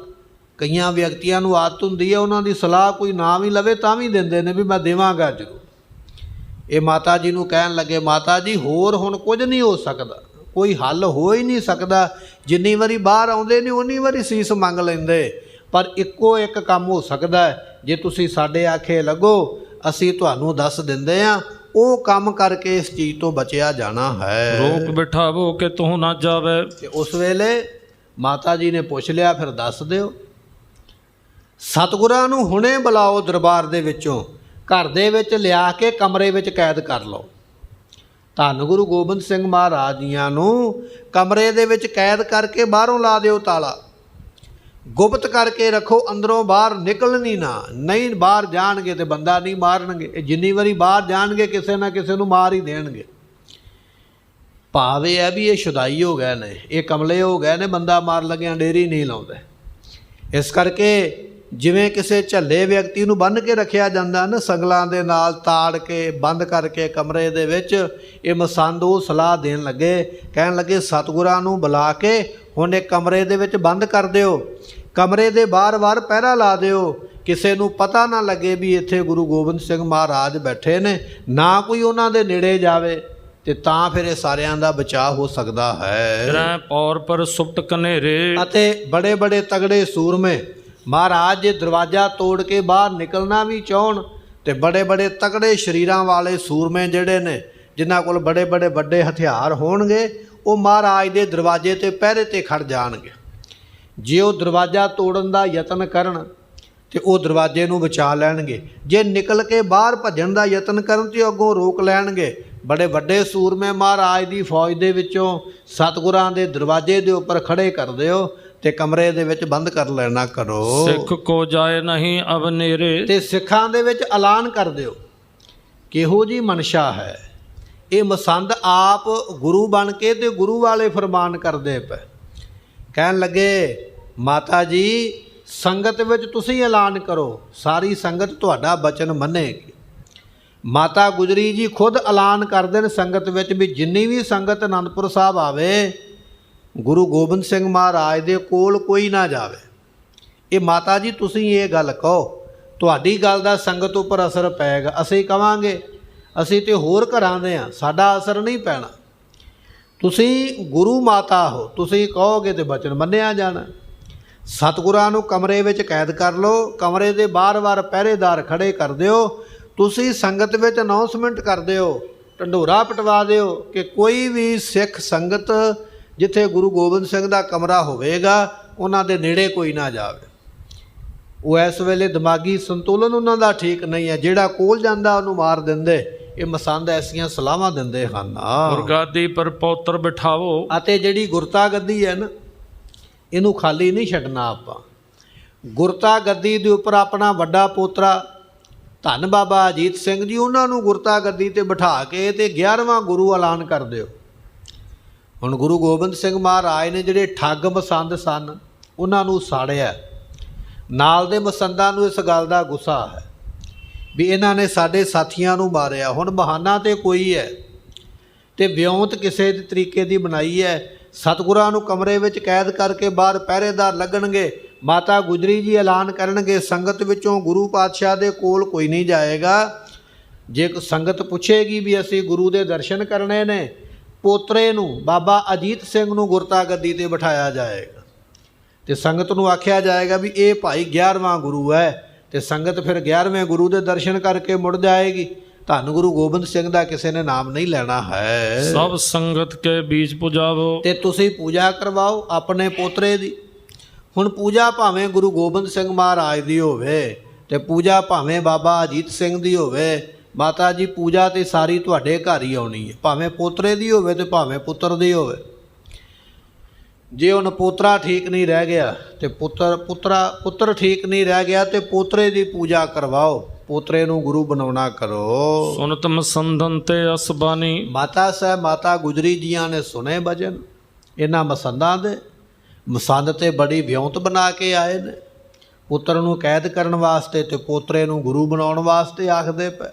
ਕਈਆਂ ਵਿਅਕਤੀਆਂ ਨੂੰ ਆਦਤ ਹੁੰਦੀ ਹੈ, ਉਹਨਾਂ ਦੀ ਸਲਾਹ ਕੋਈ ਨਾ ਵੀ ਲਵੇ ਤਾਂ ਵੀ ਦਿੰਦੇ ਨੇ ਵੀ ਮੈਂ ਦੇਵਾਂਗਾ ਜ਼ਰੂਰ। ਇਹ ਮਾਤਾ ਜੀ ਨੂੰ ਕਹਿਣ ਲੱਗੇ ਮਾਤਾ ਜੀ ਹੋਰ ਹੁਣ ਕੁਝ ਨਹੀਂ ਹੋ ਸਕਦਾ, ਕੋਈ ਹੱਲ ਹੋ ਹੀ ਨਹੀਂ ਸਕਦਾ। ਜਿੰਨੀ ਵਾਰੀ ਬਾਹਰ ਆਉਂਦੇ ਨੇ ਉਨੀ ਵਾਰੀ ਸੀਸ ਮੰਗ ਲੈਂਦੇ, ਪਰ ਇੱਕੋ ਇੱਕ ਕੰਮ ਹੋ ਸਕਦਾ ਹੈ, ਜੇ ਤੁਸੀਂ ਸਾਡੇ ਆਖੇ ਲੱਗੋ ਅਸੀਂ ਤੁਹਾਨੂੰ ਦੱਸ ਦਿੰਦੇ ਹਾਂ, ਉਹ ਕੰਮ ਕਰਕੇ ਇਸ ਚੀਜ਼ ਤੋਂ ਬਚਿਆ ਜਾਣਾ ਹੈ। ਰੋਕ ਬਿਠਾਵੋ ਕਿ ਤੂੰ ਨਾ ਜਾਵੇ। ਤੇ ਉਸ ਵੇਲੇ ਮਾਤਾ ਜੀ ਨੇ ਪੁੱਛ ਲਿਆ ਫਿਰ ਦੱਸ ਦਿਓ। ਸਤਿਗੁਰਾਂ ਨੂੰ ਹੁਣੇ ਬੁਲਾਓ ਦਰਬਾਰ ਦੇ ਵਿੱਚੋਂ, ਘਰ ਦੇ ਵਿੱਚ ਲਿਆ ਕੇ ਕਮਰੇ ਵਿੱਚ ਕੈਦ ਕਰ ਲਓ। ਧੰਨ ਗੁਰੂ ਗੋਬਿੰਦ ਸਿੰਘ ਮਹਾਰਾਜ ਜੀਆਂ ਨੂੰ ਕਮਰੇ ਦੇ ਵਿੱਚ ਕੈਦ ਕਰਕੇ ਬਾਹਰੋਂ ਲਾ ਦਿਓ ਤਾਲਾ, ਗੁਪਤ ਕਰਕੇ ਰੱਖੋ, ਅੰਦਰੋਂ ਬਾਹਰ ਨਿਕਲਣੀ ਨਾ। ਨਹੀਂ ਬਾਹਰ ਜਾਣਗੇ ਤੇ ਬੰਦਾ ਨਹੀਂ ਮਾਰਨਗੇ, ਇਹ ਜਿੰਨੀ ਵਾਰੀ ਬਾਹਰ ਜਾਣਗੇ ਕਿਸੇ ਨਾ ਕਿਸੇ ਨੂੰ ਮਾਰ ਹੀ ਦੇਣਗੇ। ਭਾਵ ਇਹ ਹੈ ਵੀ ਇਹ ਸ਼ੁਦਾਈ ਹੋ ਗਏ ਨੇ, ਇਹ ਕਮਲੇ ਹੋ ਗਏ ਨੇ, ਬੰਦਾ ਮਾਰ ਲੱਗਿਆ ਡੇਰੀ ਨਹੀਂ ਲਾਉਂਦੇ। ਇਸ ਕਰਕੇ ਜਿਵੇਂ ਕਿਸੇ ਝੱਲੇ ਵਿਅਕਤੀ ਨੂੰ ਬੰਨ੍ਹ ਕੇ ਰੱਖਿਆ ਜਾਂਦਾ ਨਾ, ਸੰਗਲਾਂ ਦੇ ਨਾਲ ਤਾੜ ਕੇ ਬੰਦ ਕਰਕੇ ਕਮਰੇ ਦੇ ਵਿੱਚ, ਇਹ ਮਸੰਦ ਉਹ ਸਲਾਹ ਦੇਣ ਲੱਗੇ, ਕਹਿਣ ਲੱਗੇ ਸਤਿਗੁਰਾਂ ਨੂੰ ਬੁਲਾ ਕੇ ਹੁਣ ਇੱਕ ਕਮਰੇ ਦੇ ਵਿੱਚ ਬੰਦ ਕਰ ਦਿਓ, ਕਮਰੇ ਦੇ ਬਾਰ-ਬਾਰ ਪਹਿਰਾ ਲਾ ਦਿਓ, ਕਿਸੇ ਨੂੰ ਪਤਾ ਨਾ ਲੱਗੇ ਵੀ ਇੱਥੇ ਗੁਰੂ ਗੋਬਿੰਦ ਸਿੰਘ ਮਹਾਰਾਜ ਬੈਠੇ ਨੇ, ਨਾ ਕੋਈ ਉਹਨਾਂ ਦੇ ਨੇੜੇ ਜਾਵੇ, ਤੇ ਤਾਂ ਫਿਰ ਇਹ ਸਾਰਿਆਂ ਦਾ ਬਚਾਅ ਹੋ ਸਕਦਾ ਹੈ। ਤ੍ਰੈ ਪੌਰ ਪਰ ਸੁਪਟ ਕਨੇਰੇ। ਅਤੇ ਬੜੇ ਬੜੇ ਤਗੜੇ ਸੂਰਮੇ ਮਹਾਰਾਜ ਜੇ ਦਰਵਾਜ਼ਾ ਤੋੜ ਕੇ ਬਾਹਰ ਨਿਕਲਣਾ ਵੀ ਚਾਹਣ, ਤੇ ਬੜੇ ਬੜੇ ਤਗੜੇ ਸਰੀਰਾਂ ਵਾਲੇ ਸੂਰਮੇ ਜਿਹੜੇ ਨੇ, ਜਿਨ੍ਹਾਂ ਕੋਲ ਬੜੇ ਬੜੇ ਵੱਡੇ ਹਥਿਆਰ ਹੋਣਗੇ, ਉਹ ਮਹਾਰਾਜ ਦੇ ਦਰਵਾਜ਼ੇ 'ਤੇ ਪਹਿਰੇ 'ਤੇ ਖੜ ਜਾਣਗੇ। ਜੇ ਉਹ ਦਰਵਾਜ਼ਾ ਤੋੜਨ ਦਾ ਯਤਨ ਕਰਨ ਤੇ ਉਹ ਦਰਵਾਜ਼ੇ ਨੂੰ ਬਚਾ ਲੈਣਗੇ, ਜੇ ਨਿਕਲ ਕੇ ਬਾਹਰ ਭੱਜਣ ਦਾ ਯਤਨ ਕਰਨ ਤੇ ਅੱਗੋਂ ਰੋਕ ਲੈਣਗੇ। ਬੜੇ ਵੱਡੇ ਸੂਰਮੇ ਮਹਾਰਾਜ ਦੀ ਫੌਜ ਦੇ ਵਿੱਚੋਂ ਸਤਿਗੁਰਾਂ ਦੇ ਦਰਵਾਜ਼ੇ ਦੇ ਉੱਪਰ ਖੜੇ ਕਰ ਦਿਓ ਤੇ ਕਮਰੇ ਦੇ ਵਿੱਚ ਬੰਦ ਕਰ ਲੈਣਾ ਕਰੋ। ਸਿੱਖ ਕੋ ਜਾਏ ਨਹੀਂ ਅਵਨੇਰੇ। ਤੇ ਸਿੱਖਾਂ ਦੇ ਵਿੱਚ ਐਲਾਨ ਕਰ ਦਿਓ ਕਿਹੋ ਜੀ ਮਨਸ਼ਾ ਹੈ, ਇਹ ਮਸੰਦ ਆਪ ਗੁਰੂ ਬਣ ਕੇ ਤੇ ਗੁਰੂ ਵਾਲੇ ਫਰਮਾਨ ਕਰਦੇ ਪਏ। ਕਹਿਣ ਲੱਗੇ ਮਾਤਾ ਜੀ ਸੰਗਤ ਵਿੱਚ ਤੁਸੀਂ ਐਲਾਨ ਕਰੋ, ਸਾਰੀ ਸੰਗਤ ਤੁਹਾਡਾ ਬਚਨ ਮੰਨੇਗੀ। ਮਾਤਾ ਗੁਜਰੀ ਜੀ ਖੁਦ ਐਲਾਨ ਕਰਦੇ ਨੇ ਸੰਗਤ ਵਿੱਚ ਵੀ ਜਿੰਨੀ ਵੀ ਸੰਗਤ ਅਨੰਦਪੁਰ ਸਾਹਿਬ ਆਵੇ ਗੁਰੂ ਗੋਬਿੰਦ ਸਿੰਘ ਮਹਾਰਾਜ ਦੇ ਕੋਲ ਕੋਈ ਨਾ ਜਾਵੇ। ਇਹ ਮਾਤਾ ਜੀ ਤੁਸੀਂ ਇਹ ਗੱਲ ਕਹੋ, ਤੁਹਾਡੀ ਗੱਲ ਦਾ ਸੰਗਤ ਉੱਪਰ ਅਸਰ ਪਏਗਾ। ਅਸੀਂ ਕਵਾਂਗੇ ਅਸੀਂ ਤੇ ਹੋਰ ਘਰਾਂ ਦੇ ਹਾਂ, ਸਾਡਾ ਅਸਰ ਨਹੀਂ ਪੈਣਾ। ਤੁਸੀਂ ਗੁਰੂ ਮਾਤਾ ਹੋ, ਤੁਸੀਂ ਕਹੋਗੇ ਤੇ ਬਚਨ ਮੰਨਿਆ ਜਾਣਾ। ਸਤਿਗੁਰਾਂ ਨੂੰ ਕਮਰੇ ਵਿੱਚ ਕੈਦ ਕਰ ਲਓ, ਕਮਰੇ ਦੇ ਬਾਰ-ਬਾਰ ਪਹਿਰੇਦਾਰ ਖੜੇ ਕਰ ਦਿਓ। ਤੁਸੀਂ ਸੰਗਤ ਵਿੱਚ ਅਨਾਉਂਸਮੈਂਟ ਕਰ ਦਿਓ, ਢੰਡੋਰਾ ਪਟਵਾ ਦਿਓ ਕਿ ਕੋਈ ਵੀ ਸਿੱਖ ਸੰਗਤ ਜਿੱਥੇ ਗੁਰੂ ਗੋਬਿੰਦ ਸਿੰਘ ਦਾ ਕਮਰਾ ਹੋਵੇਗਾ ਉਹਨਾਂ ਦੇ ਨੇੜੇ ਕੋਈ ਨਾ ਜਾਵੇ। ਉਹ ਇਸ ਵੇਲੇ ਦਿਮਾਗੀ ਸੰਤੁਲਨ ਉਹਨਾਂ ਦਾ ਠੀਕ ਨਹੀਂ ਹੈ, ਜਿਹੜਾ ਕੋਲ ਜਾਂਦਾ ਉਹਨੂੰ ਮਾਰ ਦਿੰਦੇ। ਇਹ ਮਸੰਦ ਐਸੀਆਂ ਸਲਾਹਾਂ ਦਿੰਦੇ ਹਨ। ਗੁਰਗਾਦੀ ਪਰ ਪੌਤਰ ਬਿਠਾਵੋ। ਅਤੇ ਜਿਹੜੀ ਗੁਰਤਾ ਗੱਦੀ ਹੈ ਨਾ, ਇਹਨੂੰ ਖਾਲੀ ਨਹੀਂ ਛੱਡਣਾ ਆਪਾਂ। ਗੁਰਤਾ ਗੱਦੀ ਦੇ ਉੱਪਰ ਆਪਣਾ ਵੱਡਾ ਪੋਤਰਾ ਧੰਨ ਬਾਬਾ ਅਜੀਤ ਸਿੰਘ ਜੀ, ਉਹਨਾਂ ਨੂੰ ਗੁਰਤਾ ਗੱਦੀ ਤੇ ਬਿਠਾ ਕੇ ਤੇ 11ਵਾਂ ਗੁਰੂ ਐਲਾਨ ਕਰ ਦਿਓ। ਹੁਣ ਗੁਰੂ ਗੋਬਿੰਦ ਸਿੰਘ ਮਹਾਰਾਜ ਨੇ ਜਿਹੜੇ ਠੱਗ ਮਸੰਦ ਸਨ ਉਹਨਾਂ ਨੂੰ ਸਾੜਿਆ। ਨਾਲ ਦੇ ਮਸੰਦਾਂ ਨੂੰ ਇਸ ਗੱਲ ਦਾ ਗੁੱਸਾ ਹੈ ਵੀ ਇਹਨਾਂ ਨੇ ਸਾਡੇ ਸਾਥੀਆਂ ਨੂੰ ਮਾਰਿਆ। ਹੁਣ ਬਹਾਨਾ ਤੇ ਕੋਈ ਹੈ ਤੇ ਵਿਉਂਤ ਕਿਸੇ ਦੇ ਤਰੀਕੇ ਦੀ ਬਣਾਈ ਹੈ। ਸਤਿਗੁਰਾਂ ਨੂੰ ਕਮਰੇ ਵਿੱਚ ਕੈਦ ਕਰਕੇ ਬਾਹਰ ਪਹਿਰੇਦਾਰ ਲੱਗਣਗੇ। ਮਾਤਾ ਗੁਜਰੀ ਜੀ ਐਲਾਨ ਕਰਨਗੇ ਸੰਗਤ ਵਿੱਚੋਂ ਗੁਰੂ ਪਾਤਸ਼ਾਹ ਦੇ ਕੋਲ ਕੋਈ ਨਹੀਂ ਜਾਏਗਾ। ਜੇ ਸੰਗਤ ਪੁੱਛੇਗੀ ਵੀ ਅਸੀਂ ਗੁਰੂ ਦੇ ਦਰਸ਼ਨ ਕਰਨੇ ਨੇ, ਪੋਤਰੇ ਨੂੰ ਬਾਬਾ ਅਜੀਤ ਸਿੰਘ ਨੂੰ ਗੁਰਤਾ ਗੱਦੀ ਤੇ ਬਿਠਾਇਆ ਜਾਏਗਾ ਤੇ ਸੰਗਤ ਨੂੰ ਆਖਿਆ ਜਾਏਗਾ ਵੀ ਇਹ ਭਾਈ 11ਵਾਂ ਗੁਰੂ ਹੈ ਤੇ ਸੰਗਤ ਫਿਰ 11ਵੇਂ ਗੁਰੂ ਦੇ ਦਰਸ਼ਨ ਕਰਕੇ ਮੁੜ ਜਾਏਗੀ। ਧੰਨ ਗੁਰੂ ਗੋਬਿੰਦ ਸਿੰਘ ਦਾ ਕਿਸੇ ਨੇ ਨਾਮ ਨਹੀਂ ਲੈਣਾ ਹੈ। ਸਭ ਸੰਗਤ ਕੇ ਬੀਚ ਪੁਜਾਵੋ। ਤੇ ਤੁਸੀਂ ਪੂਜਾ ਕਰਵਾਓ ਆਪਣੇ ਪੋਤਰੇ ਦੀ। ਹੁਣ ਪੂਜਾ ਭਾਵੇਂ ਗੁਰੂ ਗੋਬਿੰਦ ਸਿੰਘ ਮਹਾਰਾਜ ਦੀ ਹੋਵੇ ਤੇ ਪੂਜਾ ਭਾਵੇਂ ਬਾਬਾ ਅਜੀਤ ਸਿੰਘ ਦੀ ਹੋਵੇ, ਮਾਤਾ ਜੀ ਪੂਜਾ ਤੇ ਸਾਰੀ ਤੁਹਾਡੇ ਘਰ ਹੀ ਆਉਣੀ ਹੈ, ਭਾਵੇਂ ਪੋਤਰੇ ਦੀ ਹੋਵੇ ਤੇ ਭਾਵੇਂ ਪੁੱਤਰ ਦੀ ਹੋਵੇ। ਜੇ ਹੁਣ ਪੋਤਰਾ ਠੀਕ ਨਹੀਂ ਰਹਿ ਗਿਆ ਤੇ ਪੁੱਤਰ ਠੀਕ ਨਹੀਂ ਰਹਿ ਗਿਆ ਤੇ ਪੋਤਰੇ ਦੀ ਪੂਜਾ ਕਰਵਾਓ, ਪੋਤਰੇ ਨੂੰ ਗੁਰੂ ਬਣਾਉਣਾ ਕਰੋ। ਸੁਨਤ ਮਸੰਦਨ ਤੇ ਅਸਬਾਨੀ। ਮਾਤਾ ਸਾਹਿਬ ਮਾਤਾ ਗੁਜਰੀ ਜੀਆਂ ਨੇ ਸੁਣੇ ਭਜਨ ਇਹਨਾਂ ਮਸੰਦਾਂ ਦੇ। ਮਸੰਦ ਤੇ ਬੜੀ ਵਿਉਂਤ ਬਣਾ ਕੇ ਆਏ ਨੇ, ਪੁੱਤਰ ਨੂੰ ਕੈਦ ਕਰਨ ਵਾਸਤੇ ਤੇ ਪੋਤਰੇ ਨੂੰ ਗੁਰੂ ਬਣਾਉਣ ਵਾਸਤੇ ਆਖਦੇ ਪਏ।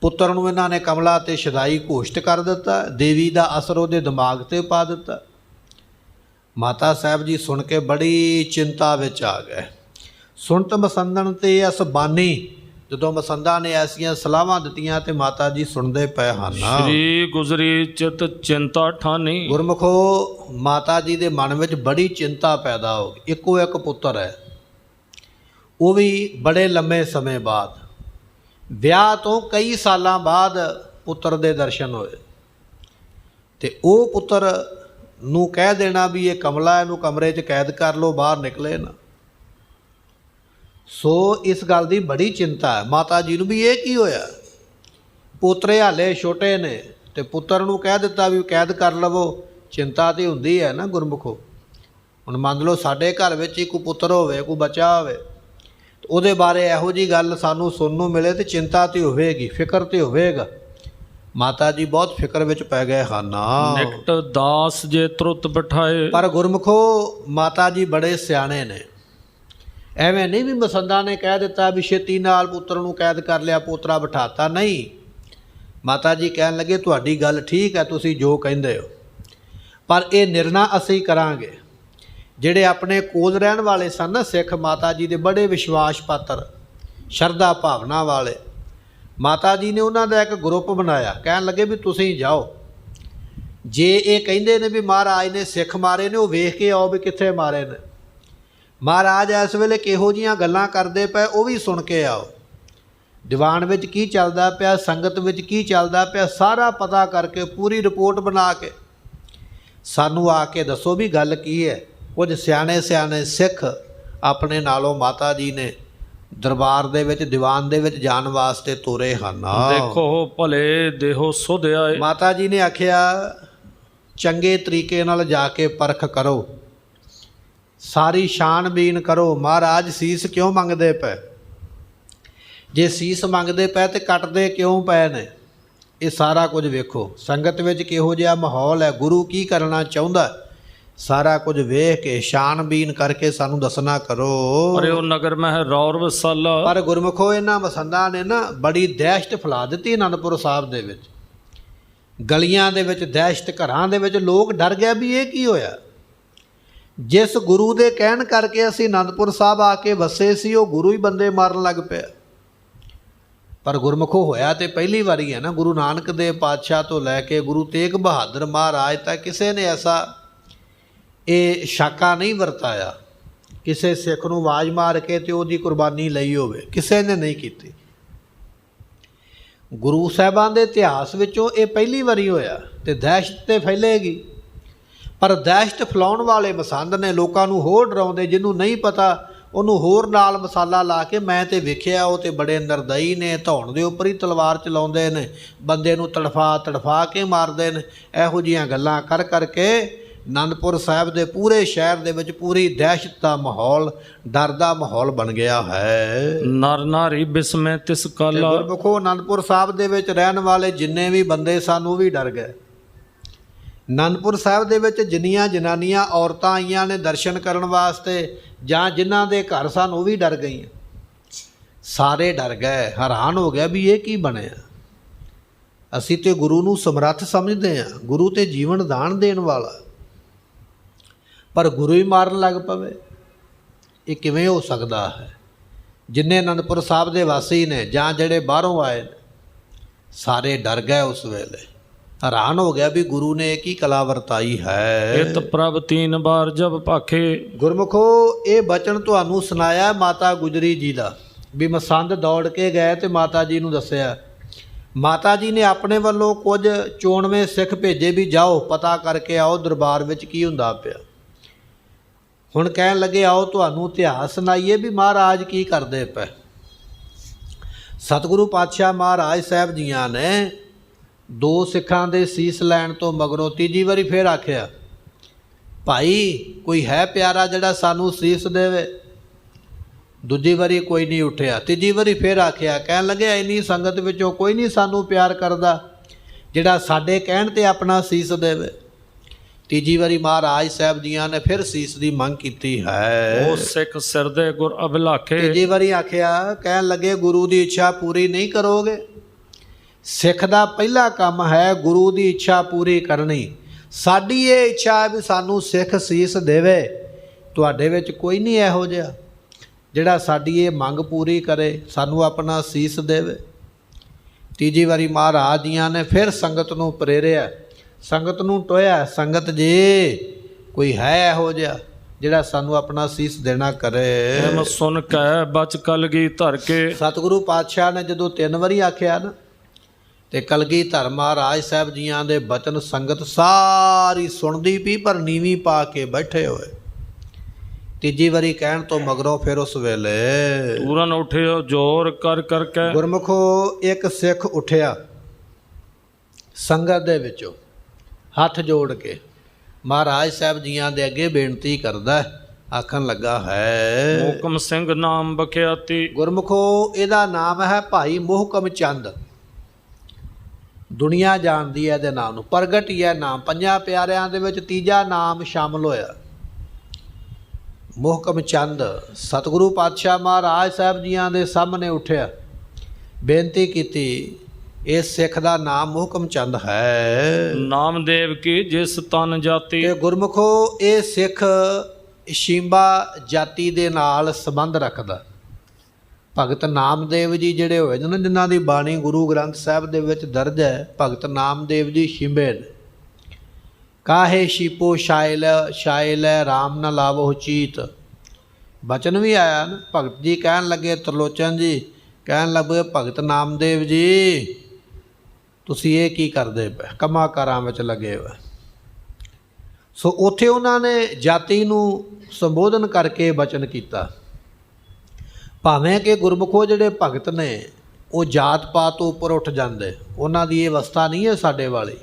ਪੁੱਤਰ ਨੂੰ ਇਹਨਾਂ ਨੇ ਕਮਲਾ ਤੇ ਸ਼ਦਾਈ ਘੋਸ਼ਿਤ ਕਰ ਦਿੱਤਾ, ਦੇਵੀ ਦਾ ਅਸਰ ਉਹਦੇ ਦਿਮਾਗ ਤੇ ਪਾ ਦਿੱਤਾ। ਮਾਤਾ ਸਾਹਿਬ ਜੀ ਸੁਣ ਕੇ ਬੜੀ ਚਿੰਤਾ ਵਿੱਚ ਆ ਗਏ। ਸੁਣਤ ਮਸੰਦਨ ਤੇ ਅਸਬਾਨੀ, ਜਦੋਂ ਮਸੰਦਾਂ ਨੇ ਐਸੀਆਂ ਸਲਾਹਾਂ ਦਿੱਤੀਆਂ ਤੇ ਮਾਤਾ ਜੀ ਸੁਣਦੇ ਪਏ ਹਨ। ਸ਼੍ਰੀ ਗੁਜਰੀ ਚਿਤ ਚਿੰਤਾ ਠਾਨੀ। ਗੁਰਮੁਖੋ ਮਾਤਾ ਜੀ ਦੇ ਮਨ ਵਿੱਚ ਬੜੀ ਚਿੰਤਾ ਪੈਦਾ ਹੋ ਗਈ। ਇੱਕੋ ਇੱਕ ਪੁੱਤਰ ਹੈ, ਉਹ ਵੀ ਬੜੇ ਲੰਮੇ ਸਮੇਂ ਬਾਅਦ, ਵਿਆਹ ਤੋਂ ਕਈ ਸਾਲਾਂ ਬਾਅਦ ਪੁੱਤਰ ਦੇ ਦਰਸ਼ਨ ਹੋਏ ਤੇ ਉਹ ਪੁੱਤਰ ਨੂੰ ਕਹਿ ਦੇਣਾ ਵੀ ਇਹ ਕਮਲਾ, ਇਹਨੂੰ ਕਮਰੇ 'ਚ ਕੈਦ ਕਰ ਲਓ, ਬਾਹਰ ਨਿਕਲੇ ਨਾ। ਸੋ ਇਸ ਗੱਲ ਦੀ ਬੜੀ ਚਿੰਤਾ ਹੈ ਮਾਤਾ ਜੀ ਨੂੰ ਵੀ ਇਹ ਕੀ ਹੋਇਆ। ਪੋਤਰੇ ਹਾਲੇ ਛੋਟੇ ਨੇ ਤੇ ਪੁੱਤਰ ਨੂੰ ਕਹਿ ਦਿੱਤਾ ਵੀ ਕੈਦ ਕਰ ਲਵੋ। ਚਿੰਤਾ ਤੇ ਹੁੰਦੀ ਹੈ ਨਾ ਗੁਰਮੁਖੋ। ਹੁਣ ਮੰਨ ਲਓ ਸਾਡੇ ਘਰ ਵਿੱਚ ਹੀ ਕੋਈ ਪੁੱਤਰ ਹੋਵੇ, ਕੋਈ ਬੱਚਾ ਹੋਵੇ, ਉਹਦੇ ਬਾਰੇ ਇਹੋ ਜਿਹੀ ਗੱਲ ਸਾਨੂੰ ਸੁਣਨ ਨੂੰ ਮਿਲੇ ਤੇ ਚਿੰਤਾ ਤੇ ਹੋਵੇਗੀ, ਫਿਕਰ ਤੇ ਹੋਵੇਗਾ। ਮਾਤਾ ਜੀ ਬਹੁਤ ਫਿਕਰ ਵਿੱਚ ਪੈ ਗਏ ਹਨ। ਨਿਕਟ ਦਾਸ ਜੇ ਤੁਰਤ ਬਿਠਾਏ। ਪਰ ਗੁਰਮੁਖੋ ਮਾਤਾ ਜੀ ਬੜੇ ਸਿਆਣੇ ਨੇ, ਐਵੇਂ ਨਹੀਂ ਵੀ ਮਸੰਦਾਂ ਨੇ ਕਹਿ ਦਿੱਤਾ ਵੀ ਛੇਤੀ ਨਾਲ ਪੁੱਤਰ ਨੂੰ ਕੈਦ ਕਰ ਲਿਆ, ਪੋਤਰਾ ਬਿਠਾਤਾ। ਨਹੀਂ, ਮਾਤਾ ਜੀ ਕਹਿਣ ਲੱਗੇ ਤੁਹਾਡੀ ਗੱਲ ਠੀਕ ਹੈ, ਤੁਸੀਂ ਜੋ ਕਹਿੰਦੇ ਹੋ, ਪਰ ਇਹ ਨਿਰਣਾ ਅਸੀਂ ਕਰਾਂਗੇ। ਜਿਹੜੇ ਆਪਣੇ ਕੋਲ ਰਹਿਣ ਵਾਲੇ ਸਨ ਨਾ ਸਿੱਖ, ਮਾਤਾ ਜੀ ਦੇ ਬੜੇ ਵਿਸ਼ਵਾਸ ਪਾਤਰ, ਸ਼ਰਧਾ ਭਾਵਨਾ ਵਾਲੇ, ਮਾਤਾ ਜੀ ਨੇ ਉਹਨਾਂ ਦਾ ਇੱਕ ਗਰੁੱਪ ਬਣਾਇਆ। ਕਹਿਣ ਲੱਗੇ ਵੀ ਤੁਸੀਂ ਜਾਓ, ਜੇ ਇਹ ਕਹਿੰਦੇ ਨੇ ਵੀ ਮਹਾਰਾਜ ਨੇ ਸਿੱਖ ਮਾਰੇ ਨੇ, ਉਹ ਵੇਖ ਕੇ ਆਓ ਵੀ ਕਿੱਥੇ ਮਾਰੇ ਨੇ। ਮਹਾਰਾਜ ਇਸ ਵੇਲੇ ਕਿਹੋ ਜਿਹੀਆਂ ਗੱਲਾਂ ਕਰਦੇ ਪਏ ਉਹ ਵੀ ਸੁਣ ਕੇ ਆਓ। ਦੀਵਾਨ ਵਿੱਚ ਕੀ ਚੱਲਦਾ ਪਿਆ, ਸੰਗਤ ਵਿੱਚ ਕੀ ਚੱਲਦਾ ਪਿਆ, ਸਾਰਾ ਪਤਾ ਕਰਕੇ ਪੂਰੀ ਰਿਪੋਰਟ ਬਣਾ ਕੇ ਸਾਨੂੰ ਆ ਕੇ ਦੱਸੋ ਵੀ ਗੱਲ ਕੀ ਹੈ। ਕੁਝ ਸਿਆਣੇ ਸਿਆਣੇ ਸਿੱਖ ਆਪਣੇ ਨਾਲੋਂ ਮਾਤਾ ਜੀ ਨੇ ਦਰਬਾਰ ਦੇ ਵਿੱਚ, ਦੀਵਾਨ ਦੇ ਵਿੱਚ ਜਾਣ ਵਾਸਤੇ ਤੋਰੇ ਹਨ। ਦੇਖੋ ਭਲੇ ਦੇਹੋ ਸੁਧ ਆਏ। ਮਾਤਾ ਜੀ ਨੇ ਆਖਿਆ ਚੰਗੇ ਤਰੀਕੇ ਨਾਲ ਜਾ ਕੇ ਪਰਖ ਕਰੋ, ਸਾਰੀ ਛਾਣਬੀਨ ਕਰੋ। ਮਹਾਰਾਜ ਸੀਸ ਕਿਉਂ ਮੰਗਦੇ ਪਏ? ਜੇ ਸੀਸ ਮੰਗਦੇ ਪਏ ਤੇ ਕੱਟਦੇ ਕਿਉਂ ਪਏ ਨੇ? ਇਹ ਸਾਰਾ ਕੁਝ ਵੇਖੋ। ਸੰਗਤ ਵਿੱਚ ਕਿਹੋ ਜਿਹਾ ਮਾਹੌਲ ਹੈ, ਗੁਰੂ ਕੀ ਕਰਨਾ ਚਾਹੁੰਦਾ, ਸਾਰਾ ਕੁਝ ਵੇਖ ਕੇ ਛਾਣਬੀਨ ਕਰਕੇ ਸਾਨੂੰ ਦੱਸਣਾ ਕਰੋ। ਅਰੇ ਉਹ ਨਗਰ ਮਹਿ ਰੌਰ ਵਸਾਲਾ। ਪਰ ਗੁਰਮੁਖੋ ਇਹਨਾਂ ਮਸੰਦਾਂ ਨੇ ਨਾ ਬੜੀ ਦਹਿਸ਼ਤ ਫੈਲਾ ਦਿੱਤੀ ਅਨੰਦਪੁਰ ਸਾਹਿਬ ਦੇ ਵਿੱਚ। ਗਲੀਆਂ ਦੇ ਵਿੱਚ ਦਹਿਸ਼ਤ, ਘਰਾਂ ਦੇ ਵਿੱਚ ਲੋਕ ਡਰ ਗਿਆ ਵੀ ਇਹ ਕੀ ਹੋਇਆ। ਜਿਸ ਗੁਰੂ ਦੇ ਕਹਿਣ ਕਰਕੇ ਅਸੀਂ ਅਨੰਦਪੁਰ ਸਾਹਿਬ ਆ ਕੇ ਵਸੇ ਸੀ, ਉਹ ਗੁਰੂ ਹੀ ਬੰਦੇ ਮਾਰਨ ਲੱਗ ਪਿਆ। ਪਰ ਗੁਰਮੁਖੋ ਹੋਇਆ ਤੇ ਪਹਿਲੀ ਵਾਰੀ ਹੈ ਨਾ। ਗੁਰੂ ਨਾਨਕ ਦੇਵ ਪਾਤਸ਼ਾਹ ਤੋਂ ਲੈ ਕੇ ਗੁਰੂ ਤੇਗ ਬਹਾਦਰ ਮਹਾਰਾਜ ਤੱਕ ਕਿਸੇ ਨੇ ਐਸਾ ਇਹ ਸ਼ਾਕਾ ਨਹੀਂ ਵਰਤਾਇਆ, ਕਿਸੇ ਸਿੱਖ ਨੂੰ ਆਵਾਜ਼ ਮਾਰ ਕੇ ਤੇ ਉਹਦੀ ਕੁਰਬਾਨੀ ਲਈ ਹੋਵੇ, ਕਿਸੇ ਨੇ ਨਹੀਂ ਕੀਤੀ। ਗੁਰੂ ਸਾਹਿਬਾਂ ਦੇ ਇਤਿਹਾਸ ਵਿੱਚੋਂ ਇਹ ਪਹਿਲੀ ਵਾਰੀ ਹੋਇਆ। ਤੇ ਦਹਿਸ਼ਤ ਤੇ ਫੈਲੇਗੀ, ਪਰ ਦਹਿਸ਼ਤ ਫੈਲਾਉਣ ਵਾਲੇ ਮਸੰਦ ਨੇ ਲੋਕਾਂ ਨੂੰ ਹੋਰ ਡਰਾਉਂਦੇ। ਜਿਹਨੂੰ ਨਹੀਂ ਪਤਾ ਉਹਨੂੰ ਹੋਰ ਨਾਲ ਮਸਾਲਾ ਲਾ ਕੇ, ਮੈਂ ਤੇ ਵੇਖਿਆ ਉਹ ਤੇ ਬੜੇ ਨਿਰਦਈ ਨੇ, ਧੌਣ ਦੇ ਉੱਪਰ ਹੀ ਤਲਵਾਰ ਚਲਾਉਂਦੇ ਨੇ, ਬੰਦੇ ਨੂੰ ਤੜਫਾ ਕੇ ਮਾਰਦੇ ਨੇ। ਇਹੋ ਜਿਹੀਆਂ ਗੱਲਾਂ ਕਰ ਕਰਕੇ ਅਨੰਦਪੁਰ ਸਾਹਿਬ ਦੇ ਪੂਰੇ ਸ਼ਹਿਰ ਦੇ ਵਿੱਚ ਪੂਰੀ ਦਹਿਸ਼ਤ ਦਾ ਮਾਹੌਲ, ਡਰ ਦਾ ਮਾਹੌਲ ਬਣ ਗਿਆ ਹੈ। ਨਰ ਨਾਰੀ ਬਿਸਮੈ ਤਿਸ ਕਾਲਾ। ਗੁਰਮੁਖੋ ਅਨੰਦਪੁਰ ਸਾਹਿਬ ਦੇ ਵਿੱਚ ਰਹਿਣ ਵਾਲੇ ਜਿੰਨੇ ਵੀ ਬੰਦੇ ਸਨ ਉਹ ਵੀ ਡਰ ਗਏ। ਅਨੰਦਪੁਰ ਸਾਹਿਬ ਦੇ ਵਿੱਚ ਜਿੰਨੀਆਂ ਜਨਾਨੀਆਂ ਔਰਤਾਂ ਆਈਆਂ ਨੇ ਦਰਸ਼ਨ ਕਰਨ ਵਾਸਤੇ, ਜਾਂ ਜਿਨ੍ਹਾਂ ਦੇ ਘਰ ਸਨ, ਉਹ ਵੀ ਡਰ ਗਈਆਂ। ਸਾਰੇ ਡਰ ਗਏ, ਹੈਰਾਨ ਹੋ ਗਿਆ ਵੀ ਇਹ ਕੀ ਬਣਿਆ। ਅਸੀਂ ਤੇ ਗੁਰੂ ਨੂੰ ਸਮਰੱਥ ਸਮਝਦੇ ਹਾਂ, ਗੁਰੂ ਤੇ ਜੀਵਨ ਦਾਨ ਦੇਣ ਵਾਲਾ, ਪਰ ਗੁਰੂ ਹੀ ਮਾਰਨ ਲੱਗ ਪਵੇ, ਇਹ ਕਿਵੇਂ ਹੋ ਸਕਦਾ ਹੈ। ਜਿੰਨੇ ਅਨੰਦਪੁਰ ਸਾਹਿਬ ਦੇ ਵਾਸੀ ਨੇ ਜਾਂ ਜਿਹੜੇ ਬਾਹਰੋਂ ਆਏ ਨੇ, ਸਾਰੇ ਡਰ ਗਏ। ਉਸ ਵੇਲੇ ਹੈਰਾਨ ਹੋ ਗਿਆ ਵੀ ਗੁਰੂ ਨੇ ਕੀ ਕਲਾ ਵਰਤਾਈ ਹੈ। ਇਤ ਪ੍ਰਭ ਤੀਨ ਬਾਰ ਜਬ ਭਾਖੇ। ਗੁਰਮੁਖੋ ਇਹ ਬਚਨ ਤੁਹਾਨੂੰ ਸੁਣਾਇਆ ਮਾਤਾ ਗੁਜਰੀ ਜੀ ਦਾ, ਵੀ ਮਸੰਦ ਦੌੜ ਕੇ ਗਏ ਤੇ ਮਾਤਾ ਜੀ ਨੂੰ ਦੱਸਿਆ। ਮਾਤਾ ਜੀ ਨੇ ਆਪਣੇ ਵੱਲੋਂ ਕੁਝ 94 ਸਿੱਖ ਭੇਜੇ ਵੀ ਜਾਓ ਪਤਾ ਕਰਕੇ ਆਓ ਦਰਬਾਰ ਵਿੱਚ ਕੀ ਹੁੰਦਾ ਪਿਆ। ਹੁਣ ਕਹਿਣ ਲੱਗੇ ਆਓ ਤੁਹਾਨੂੰ ਇਤਿਹਾਸ ਸੁਣਾਈਏ ਵੀ ਮਹਾਰਾਜ ਕੀ ਕਰਦੇ ਪਏ। ਸਤਿਗੁਰੂ ਪਾਤਸ਼ਾਹ ਮਹਾਰਾਜ ਸਾਹਿਬ ਜੀਆਂ ਨੇ 2 ਸਿੱਖਾਂ ਦੇ ਸੀਸ ਲੈਣ ਤੋਂ ਮਗਰੋਂ ਤੀਜੀ ਵਾਰੀ ਫੇਰ ਆਖਿਆ, ਭਾਈ ਕੋਈ ਹੈ ਪਿਆਰਾ ਜਿਹੜਾ ਸਾਨੂੰ ਸੀਸ ਦੇਵੇ। ਦੂਜੀ ਵਾਰੀ ਕੋਈ ਨਹੀਂ ਉੱਠਿਆ। ਤੀਜੀ ਵਾਰੀ ਫੇਰ ਆਖਿਆ, ਕਹਿਣ ਲੱਗੇ ਇੰਨੀ ਸੰਗਤ ਵਿੱਚੋਂ ਕੋਈ ਨਹੀਂ ਸਾਨੂੰ ਪਿਆਰ ਕਰਦਾ ਜਿਹੜਾ ਸਾਡੇ ਕਹਿਣ 'ਤੇ ਆਪਣਾ ਸੀਸ ਦੇਵੇ। ਤੀਜੀ ਵਾਰੀ ਮਹਾਰਾਜ ਸਾਹਿਬ ਜੀਆਂ ਨੇ ਫਿਰ ਸੀਸ ਦੀ ਮੰਗ ਕੀਤੀ ਹੈ। ਉਹ ਸਿੱਖ ਸਿਰ ਦੇ ਗੁਰ ਅਭਿਲਾਖੇ। ਤੀਜੀ ਵਾਰੀ ਆਖਿਆ, ਕਹਿਣ ਲੱਗੇ ਗੁਰੂ ਦੀ ਇੱਛਾ ਪੂਰੀ ਨਹੀਂ ਕਰੋਗੇ। ਸਿੱਖ ਦਾ ਪਹਿਲਾ ਕੰਮ ਹੈ ਗੁਰੂ ਦੀ ਇੱਛਾ ਪੂਰੀ ਕਰਨੀ। ਸਾਡੀ ਇਹ ਇੱਛਾ ਹੈ ਵੀ ਸਾਨੂੰ ਸਿੱਖ ਸੀਸ ਦੇਵੇ। ਤੁਹਾਡੇ ਵਿੱਚ ਕੋਈ ਨਹੀਂ ਇਹੋ ਜਿਹਾ ਜਿਹੜਾ ਸਾਡੀ ਇਹ ਮੰਗ ਪੂਰੀ ਕਰੇ, ਸਾਨੂੰ ਆਪਣਾ ਸੀਸ ਦੇਵੇ। ਤੀਜੀ ਵਾਰੀ ਮਹਾਰਾਜ ਜੀਆਂ ਨੇ ਫਿਰ ਸੰਗਤ ਨੂੰ ਪ੍ਰੇਰਿਆ, ਸੰਗਤ ਨੂੰ ਟੋਇਆ, ਸੰਗਤ ਜੀ ਕੋਈ ਹੈ ਇਹੋ ਜਿਹਾ ਜਿਹੜਾ ਸਾਨੂੰ ਆਪਣਾ ਸੀਸ ਦੇਣਾ ਕਰੇ। ਮੈਂ ਸੁਣ ਕੇ ਬਚ ਕਲਗੀ ਧਰ ਕੇ। ਸਤਿਗੁਰੂ ਪਾਤਸ਼ਾਹ ਨੇ ਜਦੋਂ 3 ਵਾਰੀ ਆਖਿਆ ਨਾ, ਤੇ ਕਲਗੀਧਰ ਮਹਾਰਾਜ ਸਾਹਿਬ ਜੀਆਂ ਦੇ ਬਚਨ ਸੰਗਤ ਸਾਰੀ ਸੁਣਦੀ ਪਈ, ਪਰ ਨੀਵੀਂ ਪਾ ਕੇ ਬੈਠੇ ਹੋਏ। ਤੀਜੀ ਵਾਰੀ ਕਹਿਣ ਤੋਂ ਮਗਰੋਂ ਫਿਰ ਉਸ ਵੇਲੇ ਪੂਰਨ ਉੱਠਿਓ ਜ਼ੋਰ ਕਰ ਕਰਕੇ। ਗੁਰਮੁਖੋ ਇੱਕ ਸਿੱਖ ਉੱਠਿਆ ਸੰਗਤ ਦੇ ਵਿੱਚੋਂ, ਹੱਥ ਜੋੜ ਕੇ ਮਹਾਰਾਜ ਸਾਹਿਬ ਜੀਆਂ ਦੇ ਅੱਗੇ ਬੇਨਤੀ ਕਰਦਾ, ਆਖਣ ਲੱਗਾ ਹੈ, ਮੋਹਕਮ ਸਿੰਘ ਨਾਮ ਬਖਿਆਤੀ। ਗੁਰਮੁਖੋ ਇਹਦਾ ਨਾਮ ਹੈ ਭਾਈ ਮੋਹਕਮ ਚੰਦ। ਦੁਨੀਆ ਜਾਣਦੀ ਹੈ ਇਹਦੇ ਨਾਮ ਨੂੰ, ਪ੍ਰਗਟ ਹੀ ਹੈ ਨਾਮ। 5 ਪਿਆਰਿਆਂ ਦੇ ਵਿੱਚ ਤੀਜਾ ਨਾਮ ਸ਼ਾਮਲ ਹੋਇਆ, ਮੋਹਕਮ ਚੰਦ। ਸਤਿਗੁਰੂ ਪਾਤਸ਼ਾਹ ਮਹਾਰਾਜ ਸਾਹਿਬ ਜੀਆਂ ਦੇ ਸਾਹਮਣੇ ਉੱਠਿਆ, ਬੇਨਤੀ ਕੀਤੀ, ਇਸ ਸਿੱਖ ਦਾ ਨਾਮ ਮੋਹਕਮ ਚੰਦ ਹੈ। ਨਾਮਦੇਵ ਕੀ ਜਿਸ ਤਨ ਜਾਤੀ। ਤੇ ਗੁਰਮੁਖੋ ਇਹ ਸਿੱਖ ਸ਼ਿੰਬਾ ਜਾਤੀ ਦੇ ਨਾਲ ਸੰਬੰਧ ਰੱਖਦਾ। ਭਗਤ ਨਾਮਦੇਵ ਜੀ ਜਿਹੜੇ ਹੋਏ ਨੇ, ਜਿਨ੍ਹਾਂ ਦੀ ਬਾਣੀ ਗੁਰੂ ਗ੍ਰੰਥ ਸਾਹਿਬ ਦੇ ਵਿੱਚ ਦਰਜ ਹੈ, ਭਗਤ ਨਾਮਦੇਵ ਜੀ ਸ਼ਿੰਬੇ ਨੇ। ਕਾਹੇ ਸ਼ੀਪੋ ਸ਼ਾਇਲ ਰਾਮ ਨ ਲਾਵੋ ਚੀਤ, ਬਚਨ ਵੀ ਆਇਆ ਨਾ। ਭਗਤ ਜੀ ਕਹਿਣ ਲੱਗੇ, ਤਰਲੋਚਨ ਜੀ ਕਹਿਣ ਲੱਗੇ, ਭਗਤ ਨਾਮਦੇਵ ਜੀ ਤੁਸੀਂ ਇਹ ਕੀ ਕਰਦੇ ਪਏ, ਕੰਮਾਂ ਕਾਰਾਂ ਵਿੱਚ ਲੱਗੇ ਹੋਏ। ਸੋ ਉੱਥੇ ਉਹਨਾਂ ਨੇ ਜਾਤੀ ਨੂੰ ਸੰਬੋਧਨ ਕਰਕੇ ਬਚਨ ਕੀਤਾ। ਭਾਵੇਂ ਕਿ ਗੁਰਮੁਖੋ ਜਿਹੜੇ ਭਗਤ ਨੇ ਉਹ ਜਾਤ ਪਾਤ ਤੋਂ ਉੱਪਰ ਉੱਠ ਜਾਂਦੇ, ਉਹਨਾਂ ਦੀ ਇਹ ਅਵਸਥਾ ਨਹੀਂ ਹੈ ਸਾਡੇ ਵਾਲੀ।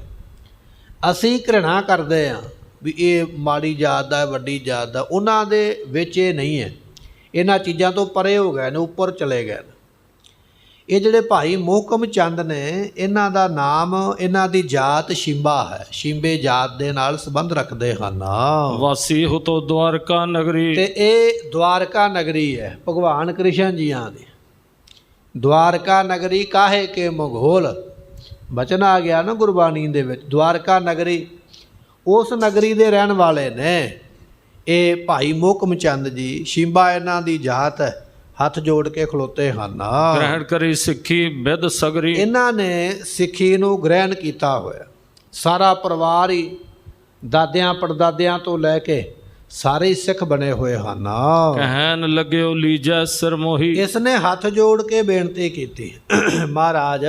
ਅਸੀਂ ਘ੍ਰਿਣਾ ਕਰਦੇ ਹਾਂ ਵੀ ਇਹ ਮਾੜੀ ਜਾਤ ਦਾ, ਵੱਡੀ ਜਾਤ ਦਾ। ਉਹਨਾਂ ਦੇ ਵਿੱਚ ਇਹ ਨਹੀਂ ਹੈ, ਇਹਨਾਂ ਚੀਜ਼ਾਂ ਤੋਂ ਪਰੇ ਹੋ ਗਏ ਨੇ, ਉੱਪਰ ਚਲੇ ਗਏ ਨੇ। ਇਹ ਜਿਹੜੇ ਭਾਈ ਮੋਹਕਮ ਚੰਦ ਨੇ, ਇਹਨਾਂ ਦਾ ਨਾਮ, ਇਹਨਾਂ ਦੀ ਜਾਤ ਸ਼ਿੰਬਾ ਹੈ, ਸ਼ਿੰਬੇ ਜਾਤ ਦੇ ਨਾਲ ਸੰਬੰਧ ਰੱਖਦੇ ਹਨ। ਵਾਸੀ ਹੁਤੋ ਦਵਾਰਕਾ ਨਗਰੀ। ਤੇ ਇਹ ਦਵਾਰਕਾ ਨਗਰੀ ਹੈ ਭਗਵਾਨ ਕ੍ਰਿਸ਼ਨ ਜੀਆਂ ਦੀ। ਦਵਾਰਕਾ ਨਗਰੀ ਕਾਹੇ ਕੇ ਮਘੋਲ ਬਚਨ ਆ ਗਿਆ ਨਾ ਗੁਰਬਾਣੀ ਦੇ ਵਿੱਚ। ਦਵਾਰਕਾ ਨਗਰੀ ਉਸ ਨਗਰੀ ਦੇ ਰਹਿਣ ਵਾਲੇ ਨੇ ਇਹ ਭਾਈ ਮੋਹਕਮ ਚੰਦ ਜੀ। ਸ਼ਿੰਬਾ ਇਹਨਾਂ ਦੀ ਜਾਤ ਹੈ, ਹੱਥ ਜੋੜ ਕੇ ਖਲੋਤੇ ਹਨ। ਗ੍ਰਹਿਣ ਕਰੀ ਸਿੱਖੀ ਬਿਦ ਸਗਰੀ। ਇਹਨਾਂ ਨੇ ਸਿੱਖੀ ਨੂੰ ਗ੍ਰਹਿਣ ਕੀਤਾ ਹੋਇਆ। ਸਾਰਾ ਪਰਿਵਾਰ ਹੀ ਦਾਦਿਆਂ ਪੜਦਾਦਿਆਂ ਤੋਂ ਲੈ ਕੇ ਸਾਰੇ ਹੀ ਸਿੱਖ ਬਣੇ ਹੋਏ ਹਨ। ਕਹਿਣ ਲੱਗਿਓ ਲੀਜੈ ਸਿਰ ਮੋਹੀ। ਇਸ ਨੇ ਹੱਥ ਜੋੜ ਕੇ ਬੇਨਤੀ ਕੀਤੀ, ਮਹਾਰਾਜ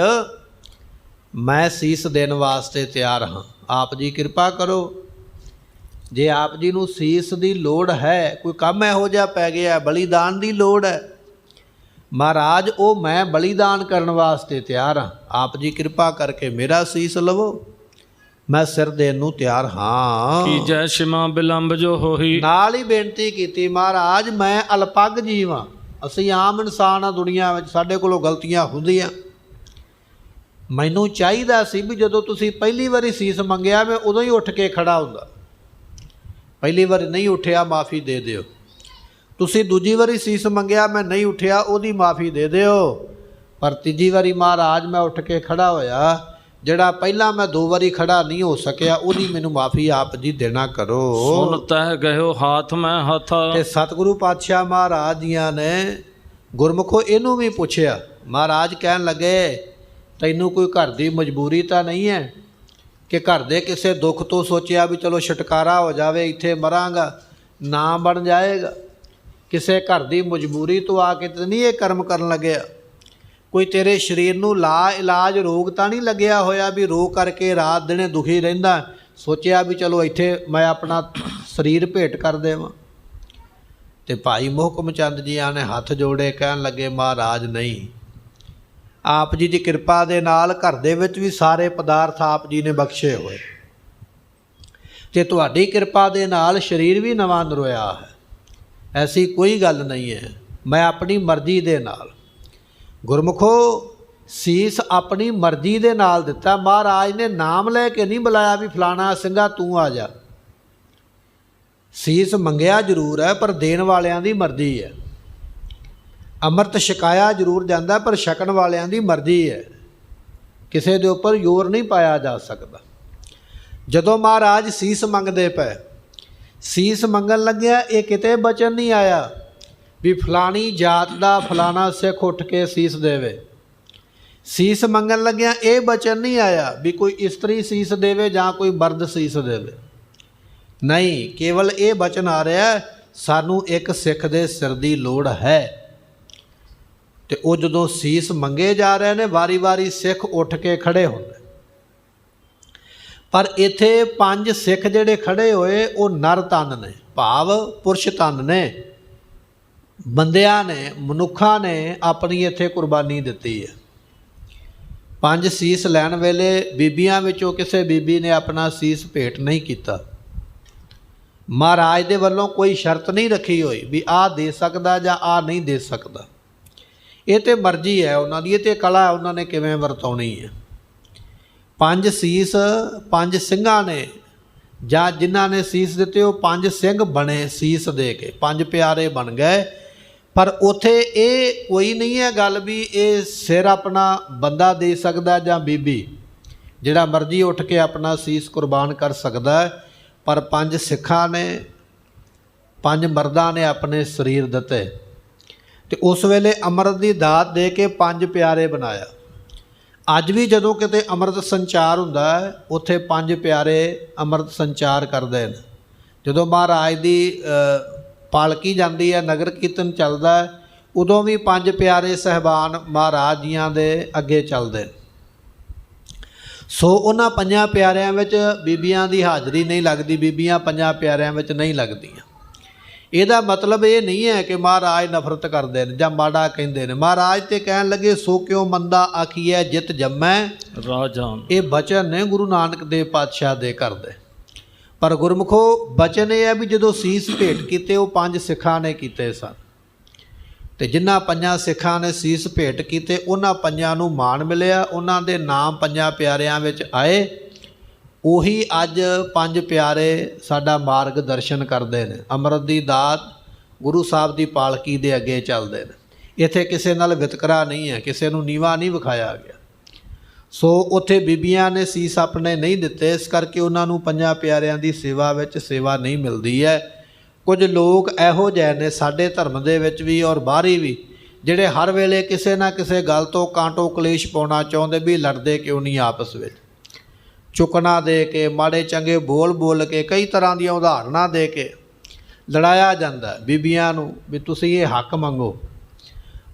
ਮੈਂ ਸੀਸ ਦੇਣ ਵਾਸਤੇ ਤਿਆਰ ਹਾਂ, ਆਪ ਜੀ ਕਿਰਪਾ ਕਰੋ। ਜੇ ਆਪ ਜੀ ਨੂੰ ਸੀਸ ਦੀ ਲੋੜ ਹੈ, ਕੋਈ ਕੰਮ ਇਹੋ ਜਿਹਾ ਪੈ ਗਿਆ, ਬਲੀਦਾਨ ਦੀ ਲੋੜ ਹੈ, ਮਹਾਰਾਜ ਉਹ ਮੈਂ ਬਲੀਦਾਨ ਕਰਨ ਵਾਸਤੇ ਤਿਆਰ ਹਾਂ, ਆਪ ਜੀ ਕਿਰਪਾ ਕਰਕੇ ਮੇਰਾ ਸੀਸ ਲਵੋ, ਮੈਂ ਸਿਰ ਦੇਣ ਨੂੰ ਤਿਆਰ ਹਾਂ। ਕੀ ਜੈ ਸ਼ਿਮਾ ਬਿਲੰਬ ਜੋ ਹੋਈ। ਨਾਲ ਹੀ ਬੇਨਤੀ ਕੀਤੀ, ਮਹਾਰਾਜ ਮੈਂ ਅਲਪੱਗ ਜੀਵ ਹਾਂ, ਅਸੀਂ ਆਮ ਇਨਸਾਨ ਆ ਦੁਨੀਆ ਵਿੱਚ, ਸਾਡੇ ਕੋਲੋਂ ਗਲਤੀਆਂ ਹੁੰਦੀਆਂ। ਮੈਨੂੰ ਚਾਹੀਦਾ ਸੀ ਵੀ ਜਦੋਂ ਤੁਸੀਂ ਪਹਿਲੀ ਵਾਰੀ ਸੀਸ ਮੰਗਿਆ ਮੈਂ ਉਦੋਂ ਹੀ ਉੱਠ ਕੇ ਖੜਾ ਹੁੰਦਾ, ਪਹਿਲੀ ਵਾਰੀ ਨਹੀਂ ਉੱਠਿਆ ਮਾਫੀ ਦੇ ਦਿਓ। ਤੁਸੀਂ ਦੂਜੀ ਵਾਰੀ ਸੀਸ ਮੰਗਿਆ ਮੈਂ ਨਹੀਂ ਉੱਠਿਆ, ਉਹਦੀ ਮਾਫੀ ਦੇ ਦਿਓ। ਪਰ ਤੀਜੀ ਵਾਰੀ ਮਹਾਰਾਜ ਮੈਂ ਉੱਠ ਕੇ ਖੜਾ ਹੋਇਆ, ਜਿਹੜਾ ਪਹਿਲਾਂ ਮੈਂ 2 ਵਾਰੀ ਖੜਾ ਨਹੀਂ ਹੋ ਸਕਿਆ, ਉਹਦੀ ਮੈਨੂੰ ਮਾਫੀ ਆਪ ਜੀ ਦੇਣਾ ਕਰੋ। ਸੁਣ ਤਹਿ ਗਇਓ ਹਾਥ ਮੈਂ ਹੱਥ। ਤੇ ਸਤਿਗੁਰੂ ਪਾਤਸ਼ਾਹ ਮਹਾਰਾਜ ਜੀਆਂ ਨੇ ਗੁਰਮੁਖੋ ਇਹਨੂੰ ਵੀ ਪੁੱਛਿਆ। ਮਹਾਰਾਜ ਕਹਿਣ ਲੱਗੇ ਤੈਨੂੰ ਕੋਈ ਘਰ ਦੀ ਮਜਬੂਰੀ ਤਾਂ ਨਹੀਂ ਹੈ ਕਿ ਘਰ ਦੇ ਕਿਸੇ ਦੁੱਖ ਤੋਂ ਸੋਚਿਆ ਵੀ ਚਲੋ ਛੁਟਕਾਰਾ ਹੋ ਜਾਵੇ, ਇੱਥੇ ਮਰਾਂਗਾ ਨਾ ਬਣ ਜਾਏਗਾ। ਕਿਸੇ ਘਰ ਦੀ ਮਜਬੂਰੀ ਤੋਂ ਆ ਕੇ ਤਾਂ ਨਹੀਂ ਇਹ ਕਰਮ ਕਰਨ ਲੱਗਿਆ। ਕੋਈ ਤੇਰੇ ਸਰੀਰ ਨੂੰ ਲਾ ਇਲਾਜ ਰੋਗ ਤਾਂ ਨਹੀਂ ਲੱਗਿਆ ਹੋਇਆ ਵੀ ਰੋਗ ਕਰਕੇ ਰਾਤ ਦਿਨੇ ਦੁਖੀ ਰਹਿੰਦਾ, ਸੋਚਿਆ ਵੀ ਚਲੋ ਇੱਥੇ ਮੈਂ ਆਪਣਾ ਸਰੀਰ ਭੇਟ ਕਰ ਦੇਵਾਂ। ਤੇ ਭਾਈ ਮੋਹਕਮ ਚੰਦ ਜੀਆਂ ਨੇ ਹੱਥ ਜੋੜੇ, ਕਹਿਣ ਲੱਗੇ ਮਹਾਰਾਜ ਨਹੀਂ, ਆਪ ਜੀ ਦੀ ਕਿਰਪਾ ਦੇ ਨਾਲ ਘਰ ਦੇ ਵਿੱਚ ਵੀ ਸਾਰੇ ਪਦਾਰਥ ਆਪ ਜੀ ਨੇ ਬਖਸ਼ੇ ਹੋਏ, ਤੇ ਤੁਹਾਡੀ ਕਿਰਪਾ ਦੇ ਨਾਲ ਸਰੀਰ ਵੀ ਨਵਾਂ ਨਰੋਇਆ ਹੈ, ਐਸੀ ਕੋਈ ਗੱਲ ਨਹੀਂ ਹੈ। ਮੈਂ ਆਪਣੀ ਮਰਜ਼ੀ ਦੇ ਨਾਲ, ਗੁਰਮੁਖੋ ਸੀਸ ਆਪਣੀ ਮਰਜ਼ੀ ਦੇ ਨਾਲ ਦਿੱਤਾ। ਮਹਾਰਾਜ ਨੇ ਨਾਮ ਲੈ ਕੇ ਨਹੀਂ ਬੁਲਾਇਆ ਵੀ ਫਲਾਣਾ ਸਿੰਘਾ ਤੂੰ ਆ ਜਾ। ਸੀਸ ਮੰਗਿਆ ਜ਼ਰੂਰ ਹੈ ਪਰ ਦੇਣ ਵਾਲਿਆਂ ਦੀ ਮਰਜ਼ੀ ਹੈ। ਅੰਮ੍ਰਿਤ ਛਕਾਇਆ ਜ਼ਰੂਰ ਜਾਂਦਾ ਪਰ ਛਕਣ ਵਾਲਿਆਂ ਦੀ ਮਰਜ਼ੀ ਹੈ, ਕਿਸੇ ਦੇ ਉੱਪਰ ਜ਼ੋਰ ਨਹੀਂ ਪਾਇਆ ਜਾ ਸਕਦਾ। ਜਦੋਂ ਮਹਾਰਾਜ ਸੀਸ ਮੰਗਦੇ ਪਏ, ਸੀਸ ਮੰਗਣ ਲੱਗਿਆ, ਇਹ ਕਿਤੇ ਬਚਨ ਨਹੀਂ ਆਇਆ ਵੀ ਫਲਾਣੀ ਜਾਤ ਦਾ ਫਲਾਣਾ ਸਿੱਖ ਉੱਠ ਕੇ ਸੀਸ ਦੇਵੇ। ਸੀਸ ਮੰਗਣ ਲੱਗਿਆ ਇਹ ਬਚਨ ਨਹੀਂ ਆਇਆ ਵੀ ਕੋਈ ਇਸਤਰੀ ਸੀਸ ਦੇਵੇ ਜਾਂ ਕੋਈ ਮਰਦ ਸੀਸ ਦੇਵੇ। ਨਹੀਂ, ਕੇਵਲ ਇਹ ਬਚਨ ਆ ਰਿਹਾ ਸਾਨੂੰ ਇੱਕ ਸਿੱਖ ਦੇ ਸਿਰ ਦੀ ਲੋੜ ਹੈ। ਤੇ ਉਹ ਜਦੋਂ ਸੀਸ ਮੰਗੇ ਜਾ ਰਹੇ ਨੇ, ਵਾਰੀ-ਵਾਰੀ ਸਿੱਖ ਉੱਠ ਕੇ ਖੜੇ ਹੁੰਦੇ। ਪਰ ਇੱਥੇ 5 ਸਿੱਖ ਜਿਹੜੇ ਖੜੇ ਹੋਏ ਉਹ ਨਰ ਤਨ ਨੇ, ਭਾਵ ਪੁਰਸ਼ ਤਨ ਨੇ, ਬੰਦਿਆਂ ਨੇ, ਮਨੁੱਖਾਂ ਨੇ ਆਪਣੀ ਇੱਥੇ ਕੁਰਬਾਨੀ ਦਿੱਤੀ ਹੈ। 5 ਸੀਸ ਲੈਣ ਵੇਲੇ ਬੀਬੀਆਂ ਵਿੱਚੋਂ ਕਿਸੇ ਬੀਬੀ ਨੇ ਆਪਣਾ ਸੀਸ ਭੇਟ ਨਹੀਂ ਕੀਤਾ। ਮਹਾਰਾਜ ਦੇ ਵੱਲੋਂ ਕੋਈ ਸ਼ਰਤ ਨਹੀਂ ਰੱਖੀ ਹੋਈ ਵੀ ਆਹ ਦੇ ਸਕਦਾ ਜਾਂ ਆਹ ਨਹੀਂ ਦੇ ਸਕਦਾ। ਇਹ ਤੇ ਮਰਜ਼ੀ ਹੈ ਉਹਨਾਂ ਦੀ, ਇਹ ਤੇ ਕਲਾ ਹੈ ਉਹਨਾਂ ਨੇ ਕਿਵੇਂ ਵਰਤਾਉਣੀ ਹੈ। 5 ਸੀਸ 5 ਸਿੰਘਾਂ ਨੇ, ਜਾਂ ਜਿਨ੍ਹਾਂ ਨੇ ਸੀਸ ਦਿੱਤੇ ਉਹ 5 ਸਿੰਘ ਬਣੇ ਸੀਸ ਦੇ ਕੇ, 5 ਪਿਆਰੇ ਬਣ ਗਏ। ਪਰ ਉੱਥੇ ਇਹ ਕੋਈ ਨਹੀਂ ਹੈ ਗੱਲ ਵੀ ਇਹ ਸਿਰ ਆਪਣਾ ਬੰਦਾ ਦੇ ਸਕਦਾ ਜਾਂ ਬੀਬੀ, ਜਿਹੜਾ ਮਰਜ਼ੀ ਉੱਠ ਕੇ ਆਪਣਾ ਸੀਸ ਕੁਰਬਾਨ ਕਰ ਸਕਦਾ। ਪਰ 5 ਸਿੱਖਾਂ ਨੇ, 5 ਮਰਦਾਂ ਨੇ ਆਪਣੇ ਸਰੀਰ ਦਿੱਤੇ ਤੇ ਉਸ ਵੇਲੇ ਅੰਮ੍ਰਿਤ ਦੀ ਦਾਤ ਦੇ ਕੇ 5 ਪਿਆਰੇ ਬਣਾਇਆ। ਅੱਜ ਵੀ ਜਦੋਂ ਕਿਤੇ ਅੰਮ੍ਰਿਤ ਸੰਚਾਰ ਹੁੰਦਾ ਹੈ, ਉੱਥੇ 5 ਪਿਆਰੇ ਅੰਮ੍ਰਿਤ ਸੰਚਾਰ ਕਰਦੇ ਨੇ। ਜਦੋਂ ਮਹਾਰਾਜ ਦੀ ਪਾਲਕੀ ਜਾਂਦੀ ਹੈ, ਨਗਰ ਕੀਰਤਨ ਚੱਲਦਾ ਹੈ, ਉਦੋਂ ਵੀ 5 ਪਿਆਰੇ ਸਹਿਬਾਨ ਮਹਾਰਾਜ ਜੀਆਂ ਦੇ ਅੱਗੇ ਚੱਲਦੇ। ਸੋ ਉਹਨਾਂ 5 ਪਿਆਰਿਆਂ ਵਿੱਚ ਬੀਬੀਆਂ ਦੀ ਹਾਜ਼ਰੀ ਨਹੀਂ ਲੱਗਦੀ, ਬੀਬੀਆਂ 5 ਪਿਆਰਿਆਂ ਵਿੱਚ ਨਹੀਂ ਲੱਗਦੀਆਂ। ਇਹਦਾ ਮਤਲਬ ਇਹ ਨਹੀਂ ਹੈ ਕਿ ਮਹਾਰਾਜ ਨਫ਼ਰਤ ਕਰਦੇ ਨੇ ਜਾਂ ਮਾੜਾ ਕਹਿੰਦੇ ਨੇ। ਮਹਾਰਾਜ ਤੇ ਕਹਿਣ ਲੱਗੇ ਸੋ ਕਿਉ ਮੰਦਾ ਆਖੀਐ ਜਿਤ ਜੰਮੈ ਰਾਜਾਨ। ਇਹ ਬਚਨ ਨੇ ਗੁਰੂ ਨਾਨਕ ਦੇਵ ਪਾਤਸ਼ਾਹ ਦੇ ਕਰਦੇ। ਪਰ ਗੁਰਮੁਖੋ ਬਚਨ ਇਹ ਹੈ ਵੀ ਜਦੋਂ ਸੀਸ ਭੇਟ ਕੀਤੇ ਉਹ 5 ਸਿੱਖਾਂ ਨੇ ਕੀਤੇ ਸਨ ਤੇ ਜਿਨ੍ਹਾਂ ਪੰਜਾਂ ਸਿੱਖਾਂ ਨੇ ਸੀਸ ਭੇਟ ਕੀਤੇ ਉਹਨਾਂ ਪੰਜਾਂ ਨੂੰ ਮਾਣ ਮਿਲਿਆ, ਉਹਨਾਂ ਦੇ ਨਾਮ ਪੰਜਾਂ ਪਿਆਰਿਆਂ ਵਿੱਚ ਆਏ। ਉਹੀ ਅੱਜ ਪੰਜ ਪਿਆਰੇ ਸਾਡਾ ਮਾਰਗ ਦਰਸ਼ਨ ਕਰਦੇ ਨੇ, ਅੰਮ੍ਰਿਤ ਦੀ ਦਾਤ ਗੁਰੂ ਸਾਹਿਬ ਦੀ ਪਾਲਕੀ ਦੇ ਅੱਗੇ ਚੱਲਦੇ ਨੇ। ਇੱਥੇ ਕਿਸੇ ਨਾਲ ਵਿਤਕਰਾ ਨਹੀਂ ਹੈ, ਕਿਸੇ ਨੂੰ ਨੀਵਾ ਨਹੀਂ ਵਿਖਾਇਆ ਗਿਆ। ਸੋ ਉੱਥੇ ਬੀਬੀਆਂ ਨੇ ਸੀਸ ਆਪਣੇ ਨਹੀਂ ਦਿੱਤੇ, ਇਸ ਕਰਕੇ ਉਹਨਾਂ ਨੂੰ ਪੰਜਾਂ ਪਿਆਰਿਆਂ ਦੀ ਸੇਵਾ ਵਿੱਚ ਸੇਵਾ ਨਹੀਂ ਮਿਲਦੀ ਹੈ। ਕੁਝ ਲੋਕ ਇਹੋ ਜਿਹੇ ਨੇ ਸਾਡੇ ਧਰਮ ਦੇ ਵਿੱਚ ਵੀ ਔਰ ਬਾਹਰੀ ਵੀ, ਜਿਹੜੇ ਹਰ ਵੇਲੇ ਕਿਸੇ ਨਾ ਕਿਸੇ ਗੱਲ ਤੋਂ ਕਾਂਟੋ ਕਲੇਸ਼ ਪਾਉਣਾ ਚਾਹੁੰਦੇ ਵੀ ਲੜਦੇ ਕਿਉਂ ਨਹੀਂ ਆਪਸ ਵਿੱਚ। ਚੁੱਕਣਾ ਦੇ ਕੇ, ਮਾੜੇ ਚੰਗੇ ਬੋਲ ਬੋਲ ਕੇ, ਕਈ ਤਰ੍ਹਾਂ ਦੀਆਂ ਉਦਾਹਰਨਾਂ ਦੇ ਕੇ ਲੜਾਇਆ ਜਾਂਦਾ ਬੀਬੀਆਂ ਨੂੰ ਵੀ ਤੁਸੀਂ ਇਹ ਹੱਕ ਮੰਗੋ।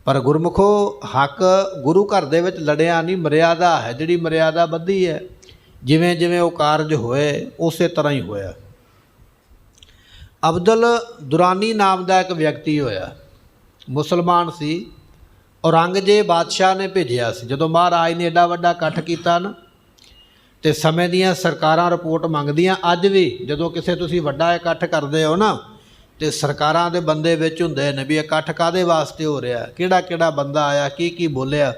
ਪਰ ਗੁਰਮੁਖੋ, ਹੱਕ ਗੁਰੂ ਘਰ ਦੇ ਵਿੱਚ ਲੜਿਆ ਨਹੀਂ, ਮਰਿਆਦਾ ਹੈ ਜਿਹੜੀ ਮਰਿਆਦਾ ਬੱਧੀ ਹੈ। ਜਿਵੇਂ ਜਿਵੇਂ ਉਹ ਕਾਰਜ ਹੋਏ ਉਸੇ ਤਰ੍ਹਾਂ ਹੀ ਹੋਇਆ। ਅਬਦੁਲ ਦੁਰਾਨੀ ਨਾਮ ਦਾ ਇੱਕ ਵਿਅਕਤੀ ਹੋਇਆ, ਮੁਸਲਮਾਨ ਸੀ। ਔਰੰਗਜ਼ੇਬ ਬਾਦਸ਼ਾਹ ਨੇ ਭੇਜਿਆ ਸੀ। ਜਦੋਂ ਮਹਾਰਾਜ ਨੇ ਐਡਾ ਵੱਡਾ ਇਕੱਠ ਕੀਤਾ ਨਾ, ਤੇ ਸਮੇਂ ਦੀਆਂ ਸਰਕਾਰਾਂ ਰਿਪੋਰਟ ਮੰਗਦੀਆਂ। ਅੱਜ ਵੀ ਜਦੋਂ ਕਿਸੇ ਤੁਸੀਂ ਵੱਡਾ ਇਕੱਠ ਕਰਦੇ ਹੋ ਨਾ, ਤੇ ਸਰਕਾਰਾਂ ਦੇ ਬੰਦੇ ਵਿੱਚ ਹੁੰਦੇ ਨੇ ਵੀ ਇਕੱਠ ਕਾਹਦੇ ਵਾਸਤੇ ਹੋ ਰਿਹਾ, ਕਿਹੜਾ ਕਿਹੜਾ ਬੰਦਾ ਆਇਆ, ਕੀ ਕੀ ਬੋਲਿਆ,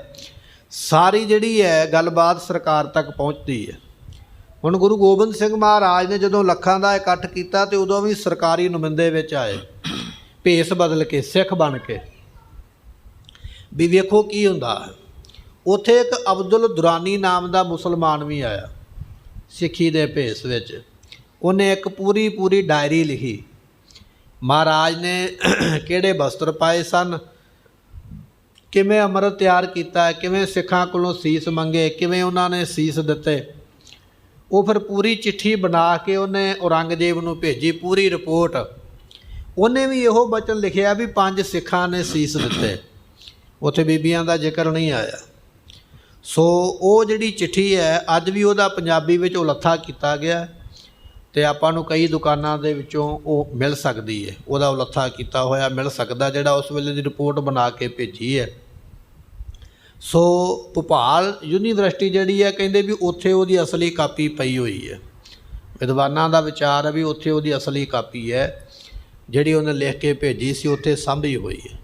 ਸਾਰੀ ਜਿਹੜੀ ਹੈ ਗੱਲਬਾਤ ਸਰਕਾਰ ਤੱਕ ਪਹੁੰਚਦੀ ਹੈ। ਹੁਣ ਗੁਰੂ ਗੋਬਿੰਦ ਸਿੰਘ ਮਹਾਰਾਜ ਨੇ ਜਦੋਂ ਲੱਖਾਂ ਦਾ ਇਕੱਠ ਕੀਤਾ ਤੇ ਉਦੋਂ ਵੀ ਸਰਕਾਰੀ ਨੁਮਾਇੰਦੇ ਵਿੱਚ ਆਏ, ਭੇਸ ਬਦਲ ਕੇ, ਸਿੱਖ ਬਣ ਕੇ। ਵੀ ਵੇਖੋ ਕੀ ਹੁੰਦਾ। ਉੱਥੇ ਇੱਕ ਅਬਦੁਲ ਦੁਰਾਨੀ ਨਾਮ ਦਾ ਮੁਸਲਮਾਨ ਵੀ ਆਇਆ ਸਿੱਖੀ ਦੇ ਭੇਸ ਵਿੱਚ। ਉਹਨੇ ਇੱਕ ਪੂਰੀ ਡਾਇਰੀ ਲਿਖੀ। ਮਹਾਰਾਜ ਨੇ ਕਿਹੜੇ ਵਸਤਰ ਪਾਏ ਸਨ, ਕਿਵੇਂ ਅੰਮ੍ਰਿਤ ਤਿਆਰ ਕੀਤਾ, ਕਿਵੇਂ ਸਿੱਖਾਂ ਕੋਲੋਂ ਸੀਸ ਮੰਗੇ, ਕਿਵੇਂ ਉਹਨਾਂ ਨੇ ਸੀਸ ਦਿੱਤੇ। ਉਹ ਫਿਰ ਪੂਰੀ ਚਿੱਠੀ ਬਣਾ ਕੇ ਉਹਨੇ ਔਰੰਗਜ਼ੇਬ ਨੂੰ ਭੇਜੀ, ਪੂਰੀ ਰਿਪੋਰਟ। ਉਹਨੇ ਵੀ ਇਹੋ ਬਚਨ ਲਿਖਿਆ ਵੀ 5 ਸਿੱਖਾਂ ਨੇ ਸੀਸ ਦਿੱਤੇ। ਉੱਥੇ ਬੀਬੀਆਂ ਦਾ ਜ਼ਿਕਰ ਨਹੀਂ ਆਇਆ। ਸੋ ਉਹ ਜਿਹੜੀ ਚਿੱਠੀ ਹੈ ਅੱਜ ਵੀ ਉਹਦਾ ਪੰਜਾਬੀ ਵਿੱਚ ਉਲੱਥਾ ਕੀਤਾ ਗਿਆ, ਅਤੇ ਆਪਾਂ ਨੂੰ ਕਈ ਦੁਕਾਨਾਂ ਦੇ ਵਿੱਚੋਂ ਉਹ ਮਿਲ ਸਕਦੀ ਹੈ। ਉਹਦਾ ਉਲੱਥਾ ਕੀਤਾ ਹੋਇਆ ਮਿਲ ਸਕਦਾ, ਜਿਹੜਾ ਉਸ ਵੇਲੇ ਦੀ ਰਿਪੋਰਟ ਬਣਾ ਕੇ ਭੇਜੀ ਹੈ। ਸੋ ਭੋਪਾਲ ਯੂਨੀਵਰਸਿਟੀ ਜਿਹੜੀ ਹੈ, ਕਹਿੰਦੇ ਵੀ ਉੱਥੇ ਉਹਦੀ ਅਸਲੀ ਕਾਪੀ ਪਈ ਹੋਈ ਹੈ। ਵਿਦਵਾਨਾਂ ਦਾ ਵਿਚਾਰ ਹੈ ਵੀ ਉੱਥੇ ਉਹਦੀ ਅਸਲੀ ਕਾਪੀ ਹੈ, ਜਿਹੜੀ ਉਹਨੇ ਲਿਖ ਕੇ ਭੇਜੀ ਸੀ, ਉੱਥੇ ਸਾਂਭੀ ਹੋਈ ਹੈ।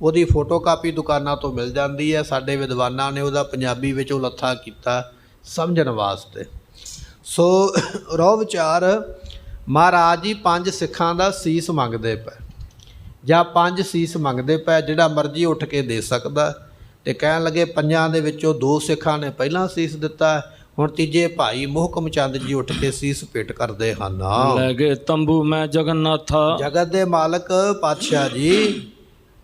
ਉਹਦੀ ਫੋਟੋ ਕਾਪੀ ਦੁਕਾਨਾਂ ਤੋਂ ਮਿਲ ਜਾਂਦੀ ਹੈ। ਸਾਡੇ ਵਿਦਵਾਨਾਂ ਨੇ ਉਹਦਾ ਪੰਜਾਬੀ ਵਿੱਚ ਉਲੱਥਾ ਕੀਤਾ ਸਮਝਣ ਵਾਸਤੇ। ਸੋ ਰੋਹ ਵਿਚਾਰ, ਮਹਾਰਾਜ ਜੀ 5 ਸਿੱਖਾਂ ਦਾ ਸੀਸ ਮੰਗਦੇ ਪਏ, ਜਾਂ 5 ਸੀਸ ਮੰਗਦੇ ਪਏ, ਜਿਹੜਾ ਮਰਜ਼ੀ ਉੱਠ ਕੇ ਦੇ ਸਕਦਾ। ਅਤੇ ਕਹਿਣ ਲੱਗੇ 5 ਦੇ ਵਿੱਚੋਂ 2 ਸਿੱਖਾਂ ਨੇ ਪਹਿਲਾਂ ਸੀਸ ਦਿੱਤਾ, ਹੁਣ ਤੀਜੇ ਭਾਈ ਮੋਹਕਮ ਚੰਦ ਜੀ ਉੱਠ ਕੇ ਸੀਸ ਭੇਟ ਕਰਦੇ ਹਨ। ਲੈ ਗਏ ਤੰਬੂ ਮੈਂ ਜਗਨਨਾਥਾ। ਜਗਤ ਦੇ ਮਾਲਕ ਪਾਤਸ਼ਾਹ ਜੀ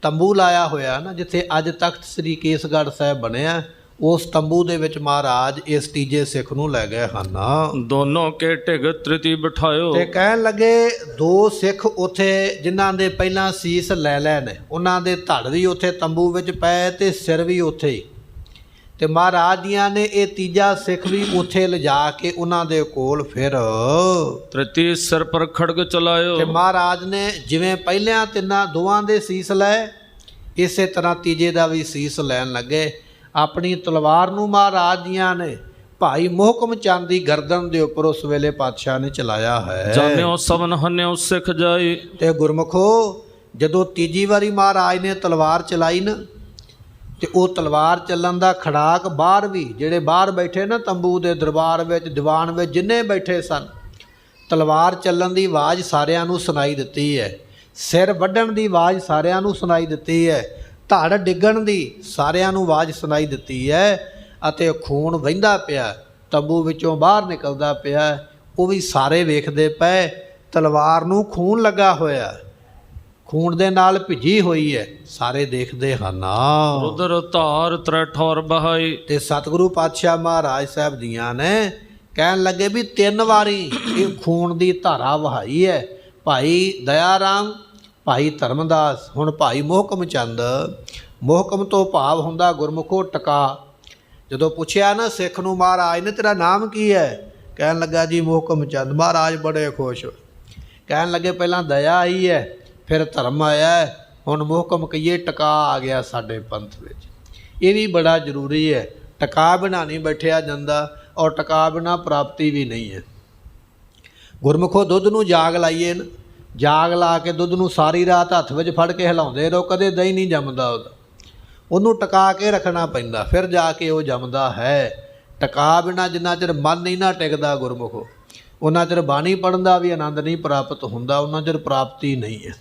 ਤੰਬੂ ਲਾਇਆ ਹੋਇਆ ਨਾ, ਜਿੱਥੇ ਅੱਜ ਤਖਤ ਸ੍ਰੀ ਕੇਸਗੜ੍ਹ ਸਾਹਿਬ ਬਣਿਆ, ਉਸ ਤੰਬੂ ਦੇ ਵਿੱਚ ਮਹਾਰਾਜ ਇਸ ਤੀਜੇ ਸਿੱਖ ਨੂੰ ਲੈ ਗਏ ਹਨ। ਦੋਨੋਂ ਕੇ ਢਿਗ ਤ੍ਰਿਤੀ ਬਿਠਾਇਓ। ਤੇ ਕਹਿਣ ਲੱਗੇ 2 ਸਿੱਖ ਉੱਥੇ ਜਿਨ੍ਹਾਂ ਦੇ ਪਹਿਲਾਂ ਸੀਸ ਲੈ ਲਏ ਨੇ, ਉਹਨਾਂ ਦੇ ਧੜ ਵੀ ਉੱਥੇ ਤੰਬੂ ਵਿੱਚ ਪਏ ਤੇ ਸਿਰ ਵੀ ਉੱਥੇ ਹੀ। ਤੇ ਮਹਾਰਾਜ ਦੀਆਂ ਨੇ ਇਹ ਤੀਜਾ ਸਿੱਖ ਵੀ ਉੱਥੇ ਲਿਜਾ ਕੇ ਉਹਨਾਂ ਦੇ ਕੋਲ ਫਿਰ ਤ੍ਰਿਤੀ ਸਿਰ ਪਰ ਖੜਗ ਚਲਾਇਓ। ਤੇ ਮਹਾਰਾਜ ਨੇ ਜਿਵੇਂ ਪਹਿਲਿਆਂ ਦੋਵਾਂ ਦੇ ਸੀਸ ਲਏ, ਇਸੇ ਤਰ੍ਹਾਂ ਤੀਜੇ ਦਾ ਵੀ ਸੀਸ ਲੈਣ ਲੱਗੇ। ਆਪਣੀ ਤਲਵਾਰ ਨੂੰ ਮਹਾਰਾਜ ਦੀਆਂ ਨੇ ਭਾਈ ਮੋਹਕਮ ਚੰਦ ਦੀ ਗਰਦਨ ਦੇ ਉੱਪਰ ਉਸ ਵੇਲੇ ਪਾਤਸ਼ਾਹ ਨੇ ਚਲਾਇਆ ਹੈ। ਜਾਣਿਓ ਸਵਨ ਹਨਿਓ ਸਿੱਖ ਜਾਈ। ਤੇ ਗੁਰਮੁਖੋ, ਜਦੋਂ ਤੀਜੀ ਵਾਰੀ ਮਹਾਰਾਜ ਨੇ ਤਲਵਾਰ ਚਲਾਈ ਨਾ, ਤੇ ਉਹ ਤਲਵਾਰ ਚੱਲਣ ਦਾ ਖੜਾਕ ਬਾਹਰ ਵੀ, ਜਿਹੜੇ ਬਾਹਰ ਬੈਠੇ ਨਾ ਤੰਬੂ ਦੇ ਦਰਬਾਰ ਵਿੱਚ, ਦੀਵਾਨ ਵਿੱਚ ਜਿੰਨੇ ਬੈਠੇ ਸਨ, ਤਲਵਾਰ ਚੱਲਣ ਦੀ ਆਵਾਜ਼ ਸਾਰਿਆਂ ਨੂੰ ਸੁਣਾਈ ਦਿੱਤੀ ਹੈ। ਸਿਰ ਵੱਢਣ ਦੀ ਆਵਾਜ਼ ਸਾਰਿਆਂ ਨੂੰ ਸੁਣਾਈ ਦਿੱਤੀ ਹੈ। ਧੜ ਡਿੱਗਣ ਦੀ ਸਾਰਿਆਂ ਨੂੰ ਆਵਾਜ਼ ਸੁਣਾਈ ਦਿੱਤੀ ਹੈ। ਅਤੇ ਖੂਨ ਵਹਿੰਦਾ ਪਿਆ, ਤੰਬੂ ਵਿੱਚੋਂ ਬਾਹਰ ਨਿਕਲਦਾ ਪਿਆ, ਉਹ ਵੀ ਸਾਰੇ ਵੇਖਦੇ ਪਏ। ਤਲਵਾਰ ਨੂੰ ਖੂਨ ਲੱਗਾ ਹੋਇਆ, ਖੂਨ ਦੇ ਨਾਲ ਭਿੱਜੀ ਹੋਈ ਹੈ, ਸਾਰੇ ਦੇਖਦੇ ਹਨ। ਰੁਦਰ ਧਾਰ ਤ੍ਰੈ ਠੌਰ ਬਹਾਈ। ਤੇ ਸਤਿਗੁਰੂ ਪਾਤਸ਼ਾਹ ਮਹਾਰਾਜ ਸਾਹਿਬ ਦੀਆਂ ਨੇ ਕਹਿਣ ਲੱਗੇ ਵੀ 3 ਵਾਰੀ ਇਹ ਖੂਨ ਦੀ ਧਾਰਾ ਵਹਾਈ ਹੈ। ਭਾਈ ਦਇਆ ਰਾਮ, ਭਾਈ ਧਰਮਦਾਸ, ਹੁਣ ਭਾਈ ਮੋਹਕਮ ਚੰਦ। ਮੋਹਕਮ ਤੋਂ ਭਾਵ ਹੁੰਦਾ ਗੁਰਮੁਖੋ ਟਕਾ। ਜਦੋਂ ਪੁੱਛਿਆ ਨਾ ਸਿੱਖ ਨੂੰ ਮਹਾਰਾਜ ਨੇ, ਤੇਰਾ ਨਾਮ ਕੀ ਹੈ? ਕਹਿਣ ਲੱਗਾ ਜੀ ਮੋਹਕਮ ਚੰਦ। ਮਹਾਰਾਜ ਬੜੇ ਖੁਸ਼ ਹੋਏ, ਕਹਿਣ ਲੱਗੇ ਪਹਿਲਾਂ ਦਇਆ ਆਈ ਹੈ, ਫਿਰ ਧਰਮ ਆਇਆ, ਹੁਣ ਮੋਹਕਮ ਕਹੀਏ ਟਕਾ ਆ ਗਿਆ ਸਾਡੇ ਪੰਥ ਵਿੱਚ। ਇਹ ਵੀ ਬੜਾ ਜ਼ਰੂਰੀ ਹੈ। ਟਕਾ ਬਿਨਾਂ ਨਹੀਂ ਬੈਠਿਆ ਜਾਂਦਾ, ਔਰ ਟਕਾ ਬਿਨਾਂ ਪ੍ਰਾਪਤੀ ਵੀ ਨਹੀਂ ਹੈ। ਗੁਰਮੁਖੋ ਦੁੱਧ ਨੂੰ ਜਾਗ ਲਾਈਏ ਨਾ, ਜਾਗ ਲਾ ਕੇ ਦੁੱਧ ਨੂੰ ਸਾਰੀ ਰਾਤ ਹੱਥ ਵਿੱਚ ਫੜ ਕੇ ਹਿਲਾਉਂਦੇ ਰਹੋ, ਕਦੇ ਦਹੀਂ ਨਹੀਂ ਜੰਮਦਾ ਉਹਦਾ। ਉਹਨੂੰ ਟਿਕਾ ਕੇ ਰੱਖਣਾ ਪੈਂਦਾ, ਫਿਰ ਜਾ ਕੇ ਉਹ ਜੰਮਦਾ ਹੈ। ਟਿਕਾ ਬਿਨਾਂ ਜਿੰਨਾ ਚਿਰ ਮਨ ਨਹੀਂ ਨਾ ਟਿਕਦਾ ਗੁਰਮੁਖੋ, ਉਹਨਾਂ ਚਿਰ ਬਾਣੀ ਪੜ੍ਹਨ ਦਾ ਵੀ ਆਨੰਦ ਨਹੀਂ ਪ੍ਰਾਪਤ ਹੁੰਦਾ, ਉਹਨਾਂ ਚਿਰ ਪ੍ਰਾਪਤੀ ਨਹੀਂ ਹੈ।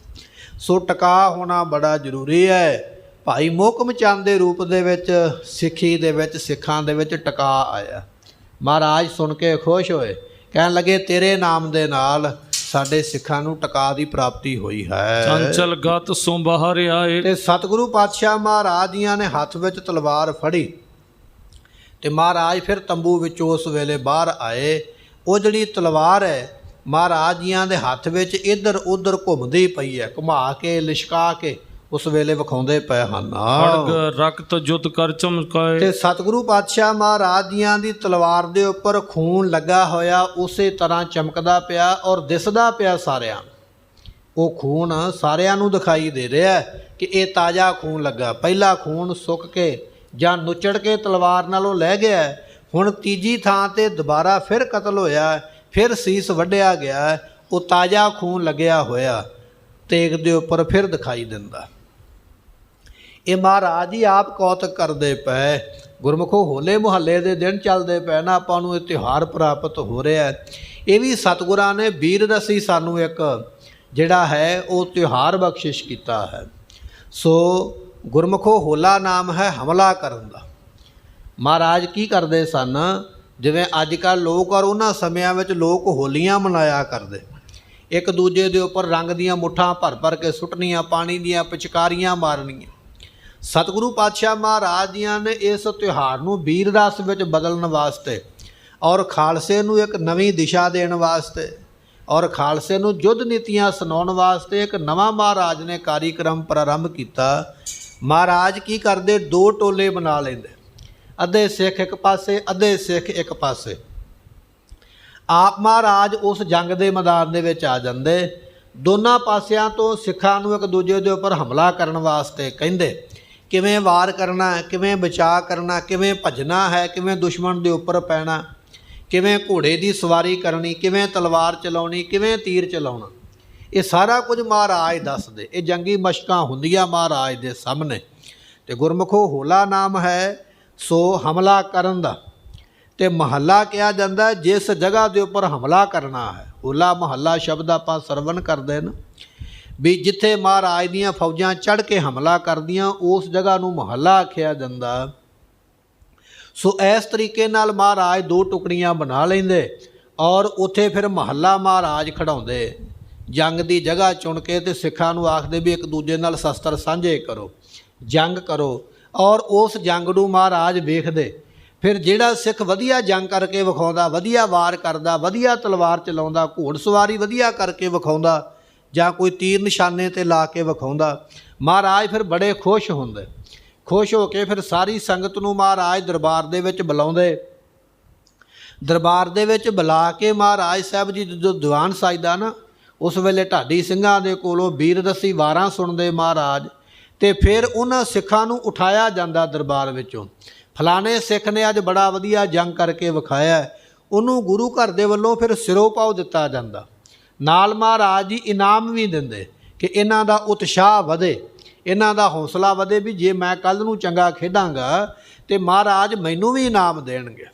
ਸੋ ਟਿਕਾ ਹੋਣਾ ਬੜਾ ਜ਼ਰੂਰੀ ਹੈ। ਭਾਈ ਮੋਹਕਮ ਚੰਦ ਦੇ ਰੂਪ ਦੇ ਵਿੱਚ ਸਿੱਖੀ ਦੇ ਵਿੱਚ, ਸਿੱਖਾਂ ਦੇ ਵਿੱਚ ਟਿਕਾ ਆਇਆ। ਮਹਾਰਾਜ ਸੁਣ ਕੇ ਖੁਸ਼ ਹੋਏ, ਕਹਿਣ ਲੱਗੇ ਤੇਰੇ ਨਾਮ ਦੇ ਨਾਲ ਸਾਡੇ ਸਿੱਖਾਂ ਨੂੰ ਟਿਕਾ ਦੀ ਪ੍ਰਾਪਤੀ ਹੋਈ ਹੈ। ਚੰਚਲ ਗਤ ਸੋ ਬਾਹਰ ਆਏ। ਤੇ ਸਤਿਗੁਰੂ ਪਾਤਸ਼ਾਹ ਮਹਾਰਾਜ ਜੀਆਂ ਨੇ ਹੱਥ ਵਿੱਚ ਤਲਵਾਰ ਫੜੀ ਤੇ ਮਹਾਰਾਜ ਫਿਰ ਤੰਬੂ ਵਿੱਚੋਂ ਉਸ ਵੇਲੇ ਬਾਹਰ ਆਏ। ਉਹ ਜਿਹੜੀ ਤਲਵਾਰ ਹੈ ਮਹਾਰਾਜ ਜੀਆਂ ਦੇ ਹੱਥ ਵਿੱਚ ਇੱਧਰ ਉੱਧਰ ਘੁੰਮਦੀ ਪਈ ਹੈ, ਘੁਮਾ ਕੇ ਲਿਸ਼ਕਾ ਕੇ ਉਸ ਵੇਲੇ ਵਿਖਾਉਂਦੇ ਪਏ ਹਨ। ਖੜਗ ਰਕਤ ਜੁਤ ਕਰ ਚਮਕਾਏ। ਤੇ ਸਤਿਗੁਰੂ ਪਾਤਸ਼ਾਹ ਮਹਾਰਾਜ ਜੀਆਂ ਦੀ ਤਲਵਾਰ ਦੇ ਉੱਪਰ ਖੂਨ ਲੱਗਾ ਹੋਇਆ ਉਸੇ ਤਰ੍ਹਾਂ ਚਮਕਦਾ ਪਿਆ ਔਰ ਦਿਸਦਾ ਪਿਆ ਸਾਰਿਆਂ ਨੂੰ। ਉਹ ਖੂਨ ਸਾਰਿਆਂ ਨੂੰ ਦਿਖਾਈ ਦੇ ਰਿਹਾ ਕਿ ਇਹ ਤਾਜ਼ਾ ਖੂਨ ਲੱਗਾ। ਪਹਿਲਾ ਖੂਨ ਸੁੱਕ ਕੇ ਜਾਂ ਨੁੱਚੜ ਕੇ ਤਲਵਾਰ ਨਾਲ ਉਹ ਲੈ ਗਿਆ, ਹੁਣ ਤੀਜੀ ਥਾਂ ਤੇ ਦੁਬਾਰਾ ਫਿਰ ਕਤਲ ਹੋਇਆ, ਫਿਰ ਸੀਸ ਵੱਢਿਆ ਗਿਆ, ਉਹ ਤਾਜ਼ਾ ਖੂਨ ਲੱਗਿਆ ਹੋਇਆ ਤੇਗ ਦੇ ਉੱਪਰ ਫਿਰ ਦਿਖਾਈ ਦਿੰਦਾ। ਇਹ ਮਹਾਰਾਜ ਜੀ ਆਪ ਕੌਤਕ ਕਰਦੇ ਪਏ। ਗੁਰਮੁਖੋ ਹੋਲੇ ਮੁਹੱਲੇ ਦੇ ਦਿਨ ਚੱਲਦੇ ਪਏ ਨਾ, ਆਪਾਂ ਨੂੰ ਇਹ ਤਿਉਹਾਰ ਪ੍ਰਾਪਤ ਹੋ ਰਿਹਾ। ਇਹ ਵੀ ਸਤਿਗੁਰਾਂ ਨੇ ਵੀਰ ਰਸੀ ਸਾਨੂੰ ਇੱਕ ਜਿਹੜਾ ਹੈ ਉਹ ਤਿਉਹਾਰ ਬਖਸ਼ਿਸ਼ ਕੀਤਾ ਹੈ। ਸੋ ਗੁਰਮੁਖੋ ਹੋਲਾ ਨਾਮ ਹੈ ਹਮਲਾ ਕਰਨ ਦਾ। ਮਹਾਰਾਜ ਕੀ ਕਰਦੇ ਸਨ, ਜਿਵੇਂ ਅੱਜ ਕੱਲ੍ਹ ਲੋਕ ਔਰ ਉਹਨਾਂ ਸਮਿਆਂ ਵਿੱਚ ਲੋਕ ਹੋਲੀਆਂ ਮਨਾਇਆ ਕਰਦੇ, ਇੱਕ ਦੂਜੇ ਦੇ ਉੱਪਰ ਰੰਗ ਦੀਆਂ ਮੁੱਠਾਂ ਭਰ ਭਰ ਕੇ ਸੁੱਟਣੀਆਂ, ਪਾਣੀ ਦੀਆਂ ਪਿਚਕਾਰੀਆਂ ਮਾਰਨੀਆਂ। ਸਤਿਗੁਰੂ ਪਾਤਸ਼ਾਹ ਮਹਾਰਾਜ ਜੀਆਂ ਨੇ ਇਸ ਤਿਉਹਾਰ ਨੂੰ ਵੀਰ ਰਸ ਵਿੱਚ ਬਦਲਣ ਵਾਸਤੇ ਔਰ ਖਾਲਸੇ ਨੂੰ ਇੱਕ ਨਵੀਂ ਦਿਸ਼ਾ ਦੇਣ ਵਾਸਤੇ ਔਰ ਖਾਲਸੇ ਨੂੰ ਯੁੱਧ ਨੀਤੀਆਂ ਸੁਣਾਉਣ ਵਾਸਤੇ ਇੱਕ ਨਵਾਂ ਮਹਾਰਾਜ ਨੇ ਕਾਰਿਕ੍ਰਮ ਪ੍ਰਾਰੰਭ ਕੀਤਾ। ਮਹਾਰਾਜ ਕੀ ਕਰਦੇ, ਦੋ ਟੋਲੇ ਬਣਾ ਲੈਂਦੇ, ਅੱਧੇ ਸਿੱਖ ਇੱਕ ਪਾਸੇ, ਅੱਧੇ ਸਿੱਖ ਇੱਕ ਪਾਸੇ। ਆਪ ਮਹਾਰਾਜ ਉਸ ਜੰਗ ਦੇ ਮੈਦਾਨ ਦੇ ਵਿੱਚ ਆ ਜਾਂਦੇ। ਦੋਨਾਂ ਪਾਸਿਆਂ ਤੋਂ ਸਿੱਖਾਂ ਨੂੰ ਇੱਕ ਦੂਜੇ ਦੇ ਉੱਪਰ ਹਮਲਾ ਕਰਨ ਵਾਸਤੇ ਕਹਿੰਦੇ, ਕਿਵੇਂ ਵਾਰ ਕਰਨਾ, ਕਿਵੇਂ ਬਚਾਅ ਕਰਨਾ, ਕਿਵੇਂ ਭੱਜਣਾ ਹੈ, ਕਿਵੇਂ ਦੁਸ਼ਮਣ ਦੇ ਉੱਪਰ ਪੈਣਾ, ਕਿਵੇਂ ਘੋੜੇ ਦੀ ਸਵਾਰੀ ਕਰਨੀ, ਕਿਵੇਂ ਤਲਵਾਰ ਚਲਾਉਣੀ, ਕਿਵੇਂ ਤੀਰ ਚਲਾਉਣਾ। ਇਹ ਸਾਰਾ ਕੁਝ ਮਹਾਰਾਜ ਦੱਸਦੇ। ਇਹ ਜੰਗੀ ਮਸ਼ਕਾਂ ਹੁੰਦੀਆਂ ਮਹਾਰਾਜ ਦੇ ਸਾਹਮਣੇ। ਤੇ ਗੁਰਮੁਖੋ ਹੋਲਾ ਨਾਮ ਹੈ ਸੋ ਹਮਲਾ ਕਰਨ ਦਾ। ਤੇ ਮਹੱਲਾ ਕਿਹਾ ਜਾਂਦਾ ਜਿਸ ਜਗ੍ਹਾ ਦੇ ਉੱਪਰ ਹਮਲਾ ਕਰਨਾ ਹੈ। ਹੋਲਾ ਮਹੱਲਾ ਸ਼ਬਦ ਆਪਾਂ ਸਰਵਣ ਕਰਦੇ ਨਾ, ਵੀ ਜਿੱਥੇ ਮਹਾਰਾਜ ਦੀਆਂ ਫੌਜਾਂ ਚੜ੍ਹ ਕੇ ਹਮਲਾ ਕਰਦੀਆਂ ਉਸ ਜਗ੍ਹਾ ਨੂੰ ਮਹੱਲਾ ਆਖਿਆ ਜਾਂਦਾ। ਸੋ ਇਸ ਤਰੀਕੇ ਨਾਲ ਮਹਾਰਾਜ ਦੋ ਟੁਕੜੀਆਂ ਬਣਾ ਲੈਂਦੇ ਔਰ ਉੱਥੇ ਫਿਰ ਮਹੱਲਾ ਮਹਾਰਾਜ ਖੜਾਉਂਦੇ, ਜੰਗ ਦੀ ਜਗ੍ਹਾ ਚੁਣ ਕੇ, ਤੇ ਸਿੱਖਾਂ ਨੂੰ ਆਖਦੇ ਵੀ ਇੱਕ ਦੂਜੇ ਨਾਲ ਸ਼ਸਤਰ ਸਾਂਝੇ ਕਰੋ, ਜੰਗ ਕਰੋ। ਔਰ ਉਸ ਜੰਗ ਨੂੰ ਮਹਾਰਾਜ ਵੇਖਦੇ। ਫਿਰ ਜਿਹੜਾ ਸਿੱਖ ਵਧੀਆ ਜੰਗ ਕਰਕੇ ਵਿਖਾਉਂਦਾ, ਵਧੀਆ ਵਾਰ ਕਰਦਾ, ਵਧੀਆ ਤਲਵਾਰ ਚਲਾਉਂਦਾ, ਘੋੜ ਸਵਾਰੀ ਵਧੀਆ ਕਰਕੇ ਵਿਖਾਉਂਦਾ ਜਾਂ ਕੋਈ ਤੀਰ ਨਿਸ਼ਾਨੇ 'ਤੇ ਲਾ ਕੇ ਵਿਖਾਉਂਦਾ, ਮਹਾਰਾਜ ਫਿਰ ਬੜੇ ਖੁਸ਼ ਹੁੰਦੇ। ਖੁਸ਼ ਹੋ ਕੇ ਫਿਰ ਸਾਰੀ ਸੰਗਤ ਨੂੰ ਮਹਾਰਾਜ ਦਰਬਾਰ ਦੇ ਵਿੱਚ ਬੁਲਾਉਂਦੇ। ਦਰਬਾਰ ਦੇ ਵਿੱਚ ਬੁਲਾ ਕੇ ਮਹਾਰਾਜ ਸਾਹਿਬ ਜੀ ਜਦੋਂ ਦੀਵਾਨ ਸਜਦਾ ਨਾ, ਉਸ ਵੇਲੇ ਢਾਡੀ ਸਿੰਘਾਂ ਦੇ ਕੋਲੋਂ ਵੀਰ ਰਸੀ ਵਾਰਾਂ ਸੁਣਦੇ ਮਹਾਰਾਜ। ਤੇ ਫਿਰ ਉਹਨਾਂ ਸਿੱਖਾਂ ਨੂੰ ਉਠਾਇਆ ਜਾਂਦਾ ਦਰਬਾਰ ਵਿੱਚੋਂ, ਫਲਾਣੇ ਸਿੱਖ ਨੇ ਅੱਜ ਬੜਾ ਵਧੀਆ ਜੰਗ ਕਰਕੇ ਵਿਖਾਇਆ, ਉਹਨੂੰ ਗੁਰੂ ਘਰ ਦੇ ਵੱਲੋਂ ਫਿਰ ਸਿਰੋਂ ਪਾਉ ਦਿੱਤਾ ਜਾਂਦਾ। ਨਾਲ ਮਹਾਰਾਜ ਜੀ ਇਨਾਮ ਵੀ ਦਿੰਦੇ ਕਿ ਇਹਨਾਂ ਦਾ ਉਤਸ਼ਾਹ ਵਧੇ, ਇਹਨਾਂ ਦਾ ਹੌਸਲਾ ਵਧੇ, ਵੀ ਜੇ ਮੈਂ ਕੱਲ੍ਹ ਨੂੰ ਚੰਗਾ ਖੇਡਾਂਗਾ ਤੇ ਮਹਾਰਾਜ ਮੈਨੂੰ ਵੀ ਇਨਾਮ ਦੇਣਗੇ।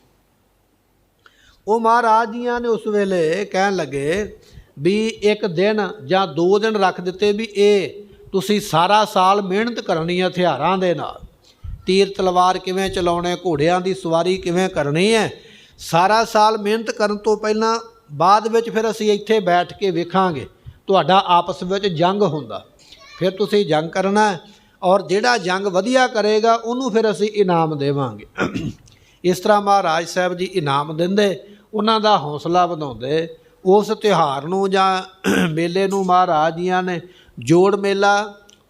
ਉਹ ਮਹਾਰਾਜ ਜੀਆਂ ਨੇ ਉਸ ਵੇਲੇ ਕਹਿਣ ਲੱਗੇ ਵੀ ਇੱਕ ਦਿਨ ਜਾਂ 2 ਦਿਨ ਰੱਖ ਦਿੱਤੇ, ਵੀ ਇਹ ਤੁਸੀਂ ਸਾਰਾ ਸਾਲ ਮਿਹਨਤ ਕਰਨੀ ਹੈ ਹਥਿਆਰਾਂ ਦੇ ਨਾਲ, ਤੀਰ ਤਲਵਾਰ ਕਿਵੇਂ ਚਲਾਉਣੇ, ਘੋੜਿਆਂ ਦੀ ਸਵਾਰੀ ਕਿਵੇਂ ਕਰਨੀ ਹੈ। ਸਾਰਾ ਸਾਲ ਮਿਹਨਤ ਕਰਨ ਤੋਂ ਪਹਿਲਾਂ ਬਾਅਦ ਵਿੱਚ ਫਿਰ ਅਸੀਂ ਇੱਥੇ ਬੈਠ ਕੇ ਵੇਖਾਂਗੇ ਤੁਹਾਡਾ ਆਪਸ ਵਿੱਚ ਜੰਗ ਹੁੰਦਾ, ਫਿਰ ਤੁਸੀਂ ਜੰਗ ਕਰਨਾ ਔਰ ਜਿਹੜਾ ਜੰਗ ਵਧੀਆ ਕਰੇਗਾ ਉਹਨੂੰ ਫਿਰ ਅਸੀਂ ਇਨਾਮ ਦੇਵਾਂਗੇ। ਇਸ ਤਰ੍ਹਾਂ ਮਹਾਰਾਜ ਸਾਹਿਬ ਜੀ ਇਨਾਮ ਦਿੰਦੇ, ਉਹਨਾਂ ਦਾ ਹੌਸਲਾ ਵਧਾਉਂਦੇ। ਉਸ ਤਿਉਹਾਰ ਨੂੰ ਜਾਂ ਮੇਲੇ ਨੂੰ ਮਹਾਰਾਜ ਜੀਆਂ ਨੇ ਜੋੜ ਮੇਲਾ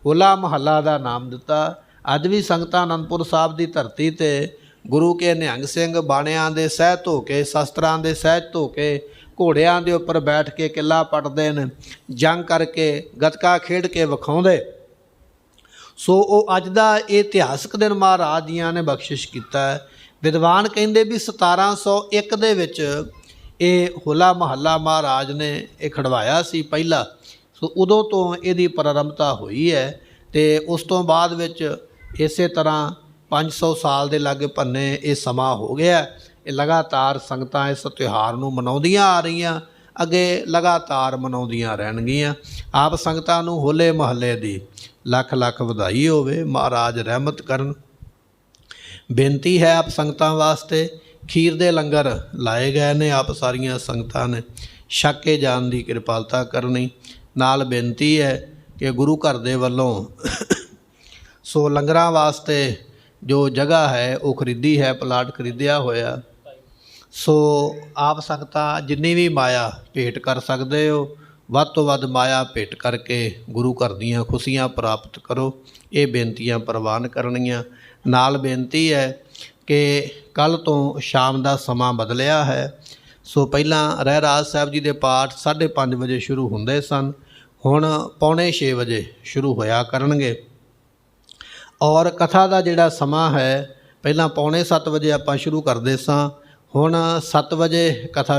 ਹੋਲਾ ਮਹੱਲਾ ਦਾ ਨਾਮ ਦਿੱਤਾ। ਅੱਜ ਵੀ ਸੰਗਤਾਂ ਅਨੰਦਪੁਰ ਸਾਹਿਬ ਦੀ ਧਰਤੀ 'ਤੇ ਗੁਰੂ ਕੇ ਨਿਹੰਗ ਸਿੰਘ ਬਾਣਿਆਂ ਦੇ ਸਹਿ ਧੋ ਕੇ, ਸ਼ਸਤਰਾਂ ਦੇ ਸਹਿਜ ਧੋ ਕੇ, ਘੋੜਿਆਂ ਦੇ ਉੱਪਰ ਬੈਠ ਕੇ ਕਿੱਲਾ ਪੱਟਦੇ ਨੇ, ਜੰਗ ਕਰਕੇ ਗੱਤਕਾ ਖੇਡ ਕੇ ਵਿਖਾਉਂਦੇ। ਸੋ ਉਹ ਅੱਜ ਦਾ ਇਹ ਇਤਿਹਾਸਕ ਦਿਨ ਮਹਾਰਾਜ ਜੀਆਂ ਨੇ ਬਖਸ਼ਿਸ਼ ਕੀਤਾ। ਵਿਦਵਾਨ ਕਹਿੰਦੇ ਵੀ 1701 ਦੇ ਵਿੱਚ ਇਹ ਹੋਲਾ ਮਹੱਲਾ ਮਹਾਰਾਜ ਨੇ ਇਹ ਖੜਵਾਇਆ ਸੀ ਪਹਿਲਾ। ਸੋ ਉਦੋਂ ਤੋਂ ਇਹਦੀ ਪ੍ਰਾਰੰਭਤਾ ਹੋਈ ਹੈ ਅਤੇ ਉਸ ਤੋਂ ਬਾਅਦ ਵਿੱਚ ਇਸੇ ਤਰ੍ਹਾਂ 500 ਸਾਲ ਦੇ ਲਾਗੇ ਭੰਨੇ ਇਹ ਸਮਾਂ ਹੋ ਗਿਆ। ਇਹ ਲਗਾਤਾਰ ਸੰਗਤਾਂ ਇਸ ਤਿਉਹਾਰ ਨੂੰ ਮਨਾਉਂਦੀਆਂ ਆ ਰਹੀਆਂ, ਅੱਗੇ ਲਗਾਤਾਰ ਮਨਾਉਂਦੀਆਂ ਰਹਿਣਗੀਆਂ। ਆਪ ਸੰਗਤਾਂ ਨੂੰ ਹੋਲੇ ਮਹੱਲੇ ਦੀ ਲੱਖ ਲੱਖ ਵਧਾਈ ਹੋਵੇ, ਮਹਾਰਾਜ ਰਹਿਮਤ ਕਰਨ। ਬੇਨਤੀ ਹੈ ਆਪ ਸੰਗਤਾਂ ਵਾਸਤੇ, ਖੀਰ ਦੇ ਲੰਗਰ ਲਾਏ ਗਏ ਨੇ, ਆਪ ਸਾਰੀਆਂ ਸੰਗਤਾਂ ਨੇ ਛਕ ਕੇ ਜਾਣ ਦੀ ਕਿਰਪਾਲਤਾ ਕਰਨੀ। ਨਾਲ ਬੇਨਤੀ ਹੈ ਕਿ ਗੁਰੂ ਘਰ ਦੇ ਵੱਲੋਂ ਸੋ ਲੰਗਰਾਂ ਵਾਸਤੇ ਜੋ ਜਗ੍ਹਾ ਹੈ ਉਹ ਖਰੀਦੀ ਹੈ, ਪਲਾਟ ਖਰੀਦਿਆ ਹੋਇਆ। ਸੋ ਆਪ ਸੰਗਤਾਂ ਜਿੰਨੀ ਵੀ ਮਾਇਆ ਭੇਟ ਕਰ ਸਕਦੇ ਹੋ, ਵੱਧ ਤੋਂ ਵੱਧ ਮਾਇਆ ਭੇਟ ਕਰਕੇ ਗੁਰੂ ਘਰ ਦੀਆਂ ਖੁਸ਼ੀਆਂ ਪ੍ਰਾਪਤ ਕਰੋ। ਇਹ ਬੇਨਤੀਆਂ ਪ੍ਰਵਾਨ ਕਰਨੀਆਂ। ਨਾਲ ਬੇਨਤੀ ਹੈ ਕਿ ਕੱਲ੍ਹ ਤੋਂ ਸ਼ਾਮ ਦਾ ਸਮਾਂ ਬਦਲਿਆ ਹੈ। ਸੋ ਪਹਿਲਾਂ ਰਹਿਰਾਸ ਸਾਹਿਬ ਜੀ ਦੇ ਪਾਠ 5:30 ਵਜੇ ਸ਼ੁਰੂ ਹੁੰਦੇ ਸਨ, ਹੁਣ 5:45 ਵਜੇ ਸ਼ੁਰੂ ਹੋਇਆ ਕਰਨਗੇ। ਔਰ ਕਥਾ ਦਾ ਜਿਹੜਾ ਸਮਾਂ ਹੈ, ਪਹਿਲਾਂ 6:45 ਵਜੇ ਆਪਾਂ ਸ਼ੁਰੂ ਕਰਦੇ ਸਾਂ, ਹੁਣ 7 ਵਜੇ ਕਥਾ